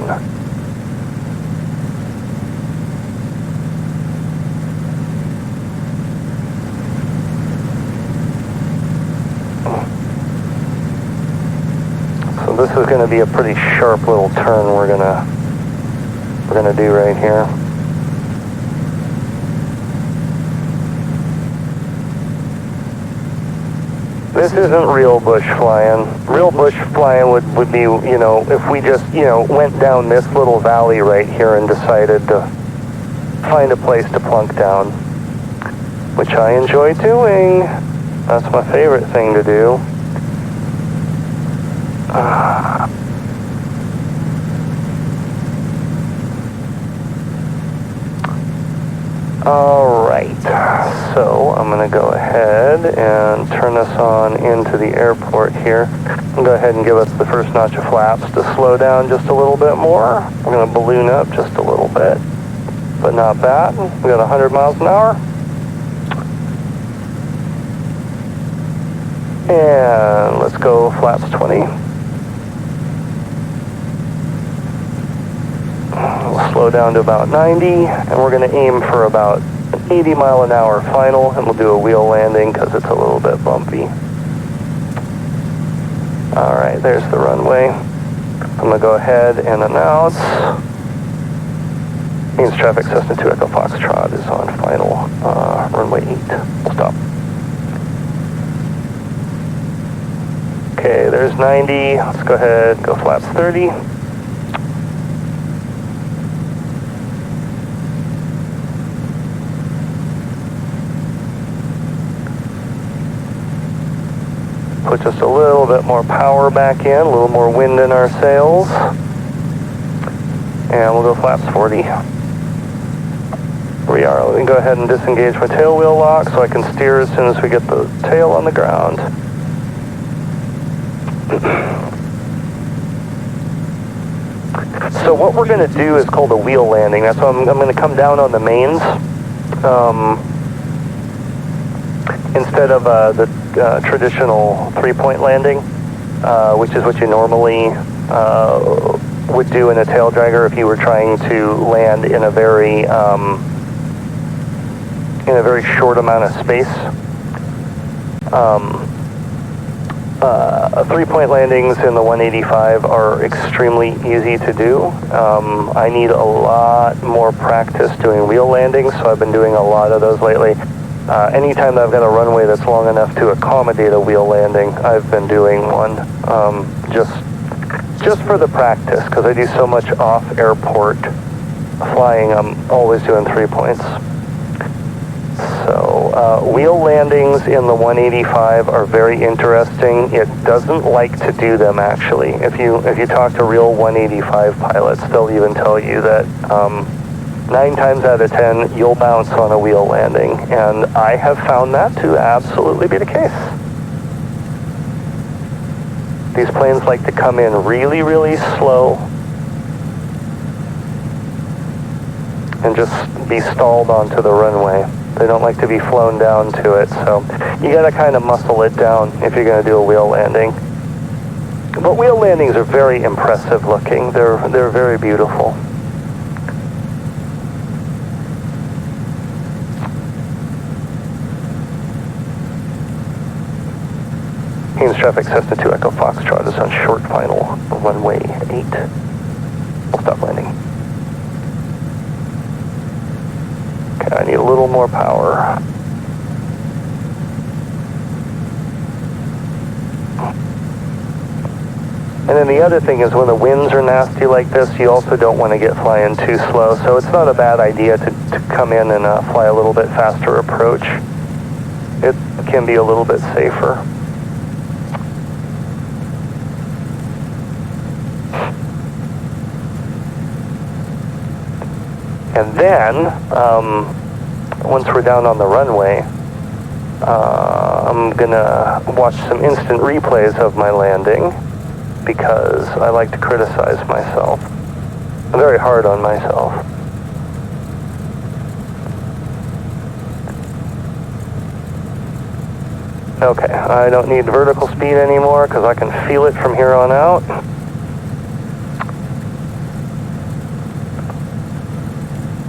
So this is going to be a pretty sharp little turn we're gonna do right here. This isn't real bush flying. Real bush flying would be, you know, if we just, you know, went down this little valley right here and decided to find a place to plunk down, which I enjoy doing. That's my favorite thing to do. Alright, so I'm going to go ahead and turn us on into the airport here. I'll go ahead and give us the first notch of flaps to slow down just a little bit more. We're going to balloon up just a little bit, but not bad. We got 100 miles an hour. And let's go flaps 20. We'll slow down to about 90, and we're going to aim for about 80 mile an hour final, and we'll do a wheel landing because it's a little bit bumpy. Alright, there's the runway. I'm going to go ahead and announce Means traffic Cessna 2 Echo Foxtrot is on final runway 8. We'll stop. Okay, there's 90. Let's go ahead, go flaps 30. Put just a little bit more power back in, a little more wind in our sails. And we'll go flaps 40. We are. Let me go ahead and disengage my tail wheel lock so I can steer as soon as we get the tail on the ground. So what we're going to do is called a wheel landing. That's why I'm going to come down on the mains. Instead of the traditional three-point landing, which is what you normally would do in a tail dragger if you were trying to land in a very short amount of space. Three-point landings in the 185 are extremely easy to do. I need a lot more practice doing wheel landings, so I've been doing a lot of those lately. Anytime that I've got a runway that's long enough to accommodate a wheel landing, I've been doing one, just for the practice, because I do so much off-airport flying. I'm always doing 3 points. So wheel landings in the 185 are very interesting. It doesn't like to do them, actually. If you talk to real 185 pilots, they'll even tell you that 9 times out of 10, you'll bounce on a wheel landing, and I have found that to absolutely be the case. These planes like to come in really, really slow and just be stalled onto the runway. They don't like to be flown down to it, so you gotta kind of muscle it down if you're gonna do a wheel landing. But wheel landings are very impressive looking. They're very beautiful. Means traffic Cessna 2 Echo Foxtrot is on short final runway 8. We'll stop landing. Okay, I need a little more power. And then the other thing is when the winds are nasty like this, you also don't want to get flying too slow. So it's not a bad idea to come in and fly a little bit faster approach. It can be a little bit safer. And then, once we're down on the runway, I'm gonna watch some instant replays of my landing because I like to criticize myself. I'm very hard on myself. Okay, I don't need vertical speed anymore because I can feel it from here on out.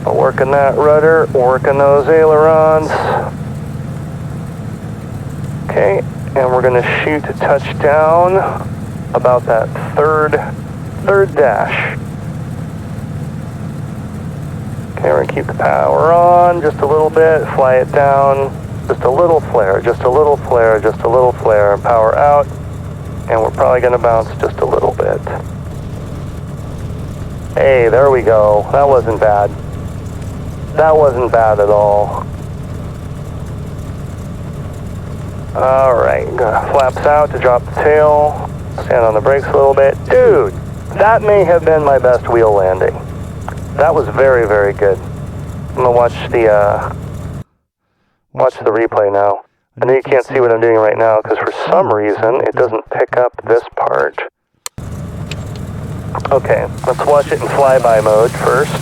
Working that rudder, working those ailerons. Okay, and we're going to shoot to touchdown about that third dash. Okay, we're going to keep the power on just a little bit, fly it down, just a little flare, just a little flare, just a little flare, and power out, and we're probably going to bounce just a little bit. Hey, there we go. That wasn't bad. That wasn't bad at all. Alright, flaps out to drop the tail, stand on the brakes a little bit. Dude, that may have been my best wheel landing. That was very, very good. I'm gonna watch the replay now. I know you can't see what I'm doing right now because for some reason it doesn't pick up this part. Okay, let's watch it in flyby mode first.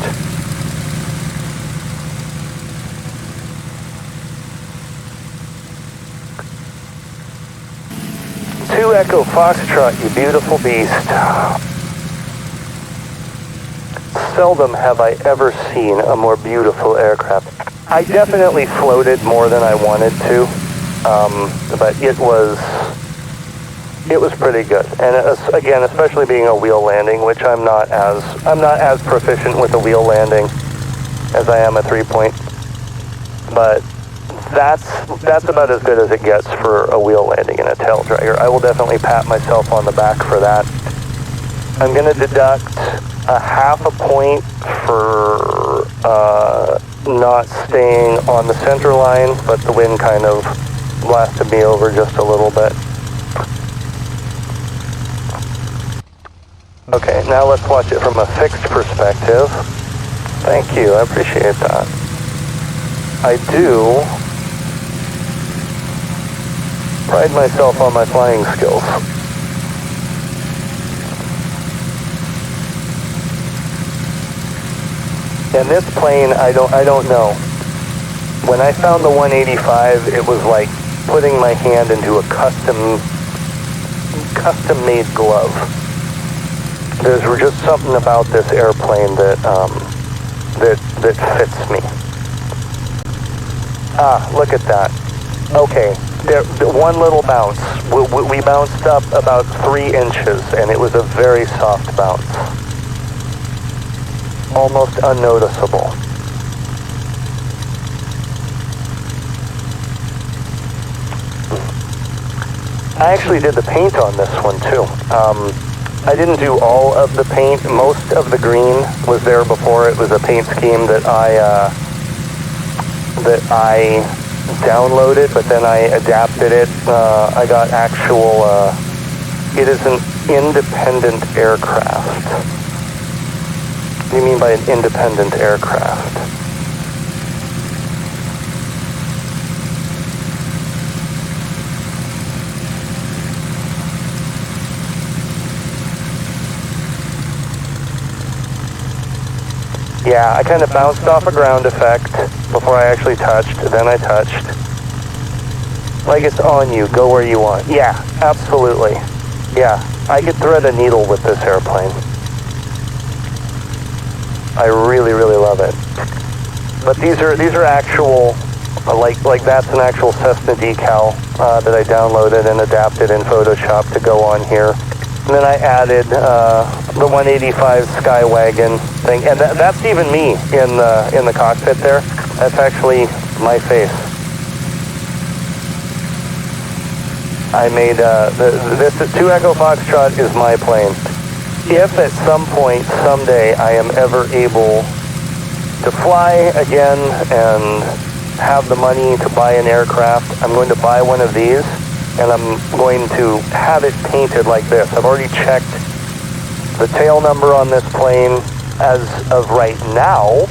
Two Echo Foxtrot, you beautiful beast. Seldom have I ever seen a more beautiful aircraft. I definitely floated more than I wanted to, but it was pretty good. And again, especially being a wheel landing, which I'm not as proficient with a wheel landing as I am a 3-point, but that's about as good as it gets for a wheel landing in a tail dragger. I will definitely pat myself on the back for that. I'm going to deduct a half a point for not staying on the center line, but the wind kind of blasted me over just a little bit. Okay, now let's watch it from a fixed perspective. Thank you, I appreciate that. I do pride myself on my flying skills. And this plane, I don't know. When I found the 185, it was like putting my hand into a custom-made glove. There's just something about this airplane that fits me. Ah, look at that. Okay, one little bounce. We bounced up about 3 inches, and it was a very soft bounce. Almost unnoticeable. I actually did the paint on this one too. I didn't do all of the paint. Most of the green was there before. It was a paint scheme that I downloaded, but then I adapted it. I got actual. It is an independent aircraft. What do you mean by an independent aircraft? Yeah, I kind of bounced off a ground effect before I actually touched, then I touched. Like it's on you, go where you want. Yeah, absolutely. Yeah, I could thread a needle with this airplane. I really, really love it. But these are actual, like that's an actual Cessna decal that I downloaded and adapted in Photoshop to go on here. And then I added the 185 Skywagon thing, and that's even me in the cockpit there. That's actually my face. I made this 2 Echo Foxtrot is my plane. If at some point, someday, I am ever able to fly again and have the money to buy an aircraft, I'm going to buy one of these, and I'm going to have it painted like this. I've already checked the tail number on this plane. As of right now,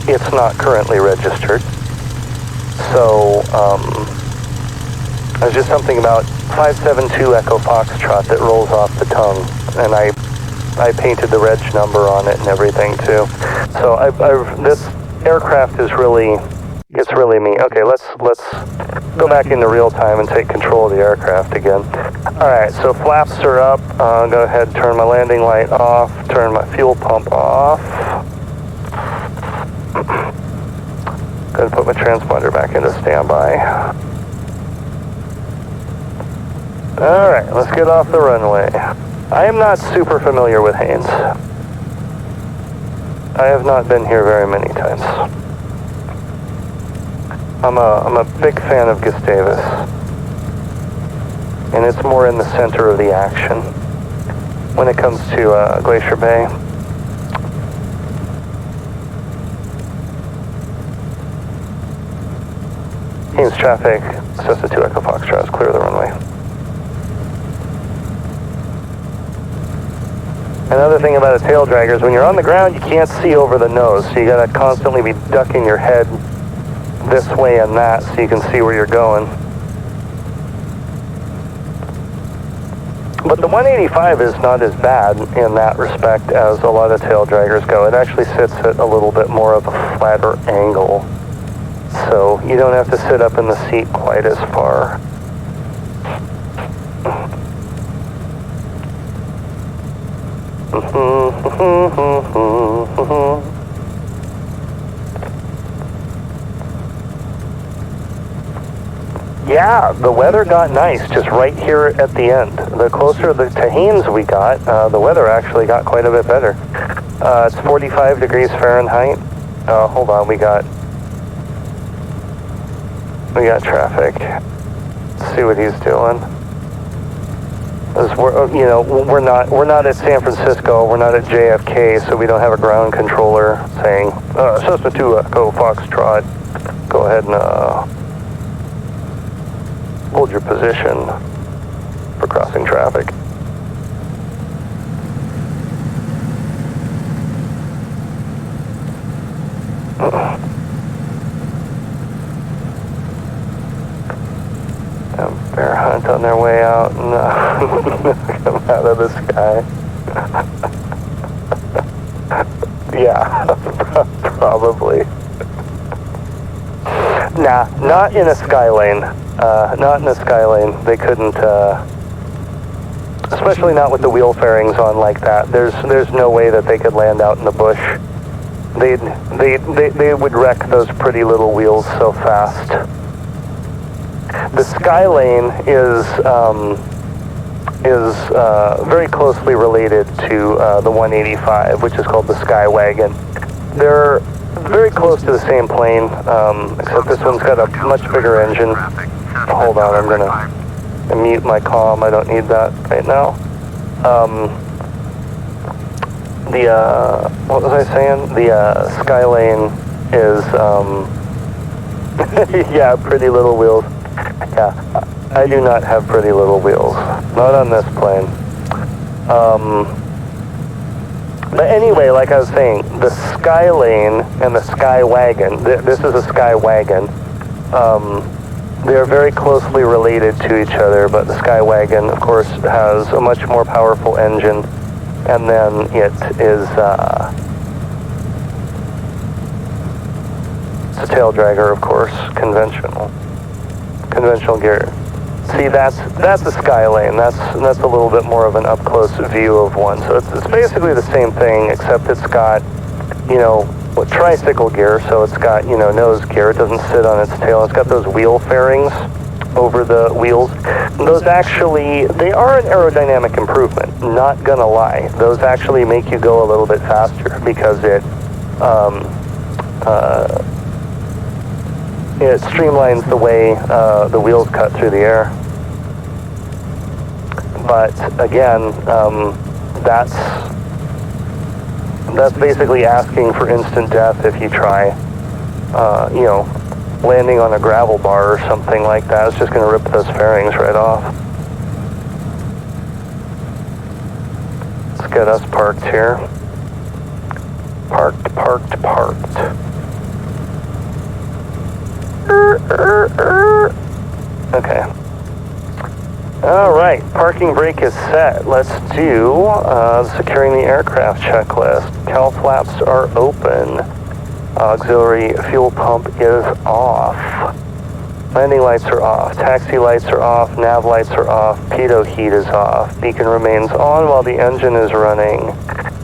it's not currently registered. So, there's just something about 572 Echo Foxtrot that rolls off the tongue, and I painted the reg number on it and everything too. So this aircraft is really, It's really me. Okay, let's go back into real time and take control of the aircraft again. Alright, so flaps are up. Go ahead, turn my landing light off, turn my fuel pump off. Go ahead and put my transponder back into standby. Alright, let's get off the runway. I am not super familiar with Haynes. I have not been here very many times. I'm a big fan of Gustavus, and it's more in the center of the action when it comes to Glacier Bay. Haynes traffic, Cessna 2 Echo Foxtrot, clear the runway. Another thing about a tail dragger is when you're on the ground, you can't see over the nose, so you gotta constantly be ducking your head this way and that so you can see where you're going. But the 185 is not as bad in that respect as a lot of tail draggers go. It actually sits at a little bit more of a flatter angle, so you don't have to sit up in the seat quite as far. Yeah, the weather got nice just right here at the end. The closer to Haynes we got, the weather actually got quite a bit better. It's 45 degrees Fahrenheit. Hold on, we got traffic. Let's see what he's doing. We're not at San Francisco, we're not at JFK, so we don't have a ground controller saying, Cessna 2 Echo Foxtrot, go ahead and hold your position for crossing traffic. Bear hunt on their way out and come out of the sky. Yeah, probably. Nah, not in a sky lane. Not in a sky lane. They couldn't, especially not with the wheel fairings on like that. There's no way that they could land out in the bush. They would wreck those pretty little wheels so fast. The sky lane is very closely related to the 185, which is called the Sky Wagon. They're very close to the same plane, except this one's got a much bigger engine. Hold on, I'm gonna mute my comm. I don't need that right now. What was I saying? The Sky Lane is yeah, pretty little wheels. Yeah, I do not have pretty little wheels. Not on this plane. But anyway, like I was saying, the Sky Lane and the Sky Wagon, this is a Sky Wagon, they're very closely related to each other, but the Sky Wagon, of course, has a much more powerful engine, and then it is, it's a tail dragger, of course, conventional gear. See, that's the Sky Lane. That's a little bit more of an up close view of one. So it's basically the same thing, except it's got, tricycle gear. So it's got, nose gear. It doesn't sit on its tail. It's got those wheel fairings over the wheels. Those actually, they are an aerodynamic improvement. Not gonna lie. Those actually make you go a little bit faster because it streamlines the way the wheels cut through the air. But again, that's basically asking for instant death if you try, landing on a gravel bar or something like that. It's just going to rip those fairings right off. Let's get us parked here. Parked. Okay. All right, parking brake is set. Let's do securing the aircraft checklist. Cowl flaps are open. Auxiliary fuel pump is off. Landing lights are off. Taxi lights are off. Nav lights are off. Pitot heat is off. Beacon remains on while the engine is running.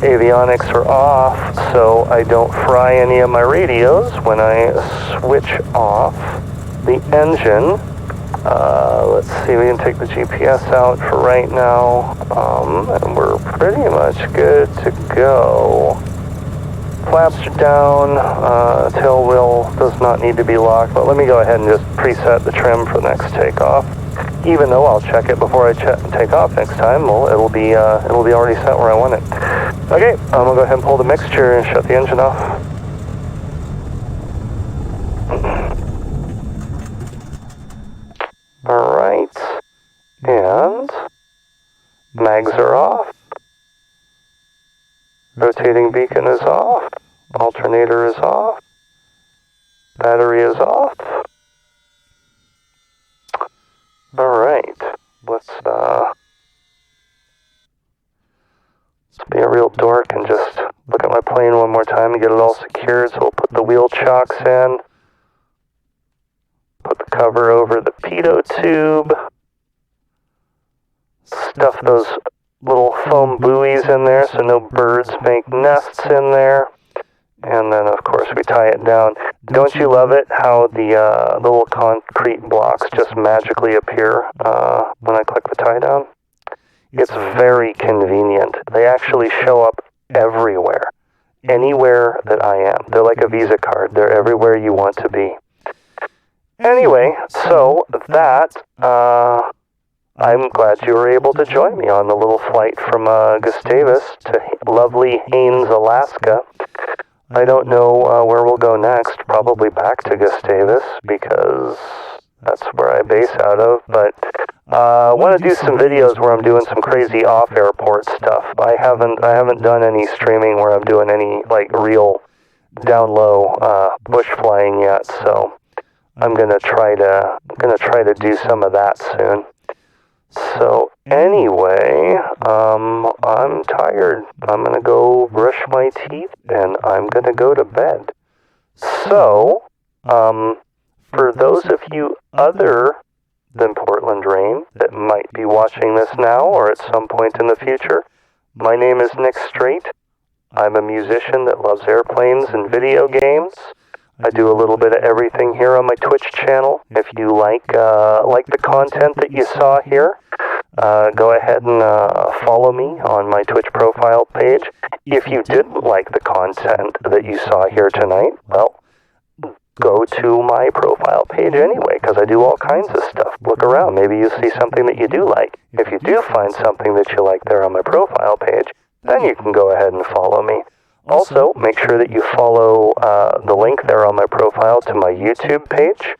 Avionics are off, so I don't fry any of my radios when I switch off the engine. Let's see, we can take the GPS out for right now, and we're pretty much good to go. Flaps are down, tail wheel does not need to be locked, but let me go ahead and just preset the trim for next takeoff. Even though I'll check it before I take off next time, well, it'll be already set where I want it. Okay, I'm gonna go ahead and pull the mixture and shut the engine off. Alright, and mags are off. Rotating beacon is off. Alternator is off. Battery is off. Alright, let's be a real dork and just look at my plane one more time and get it all secured. So we'll put the wheel chocks in. Put the cover over the pitot tube. Stuff those little foam buoys in there so no birds make nests in there. And then, of course, we tie it down. Don't you love it how the little concrete blocks just magically appear when I click the tie down? It's very convenient. They actually show up everywhere. Anywhere that I am. They're like a Visa card. They're everywhere you want to be. Anyway, so that, I'm glad you were able to join me on the little flight from Gustavus to lovely Haines, Alaska. I don't know where we'll go next, probably back to Gustavus, because that's where I base out of, but I want to do some videos where I'm doing some crazy off-airport stuff. I haven't done any streaming where I'm doing any, like, real down-low bush flying yet, so I'm gonna try to do some of that soon. So anyway, I'm tired. I'm gonna go brush my teeth and I'm gonna go to bed. So, for those of you other than Portland Rain that might be watching this now or at some point in the future, my name is Nick Strait. I'm a musician that loves airplanes and video games. I do a little bit of everything here on my Twitch channel. If you like the content that you saw here, go ahead and follow me on my Twitch profile page. If you didn't like the content that you saw here tonight, well, go to my profile page anyway, because I do all kinds of stuff. Look around. Maybe you see something that you do like. If you do find something that you like there on my profile page, then you can go ahead and follow me. Also, make sure that you follow the link there on my profile to my YouTube page.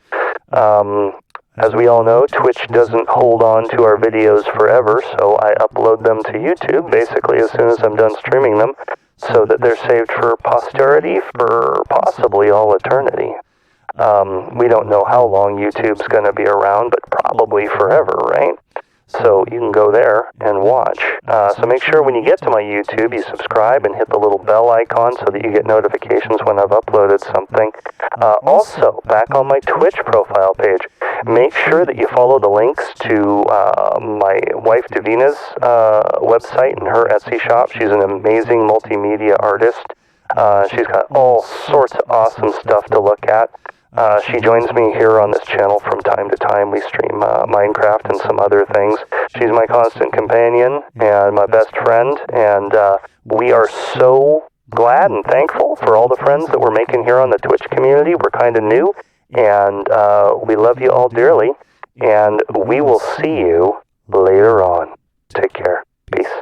As we all know, Twitch doesn't hold on to our videos forever, so I upload them to YouTube basically as soon as I'm done streaming them, so that they're saved for posterity for possibly all eternity. We don't know how long YouTube's going to be around, but probably forever, right? So you can go there and watch. So make sure when you get to my YouTube, you subscribe and hit the little bell icon so that you get notifications when I've uploaded something. Also, back on my Twitch profile page, make sure that you follow the links to my wife Davina's website and her Etsy shop. She's an amazing multimedia artist. She's got all sorts of awesome stuff to look at. She joins me here on this channel from time to time. We stream Minecraft and some other things. She's my constant companion and my best friend, and we are so glad and thankful for all the friends that we're making here on the Twitch community. We're kind of new, and we love you all dearly, and we will see you later on. Take care. Peace.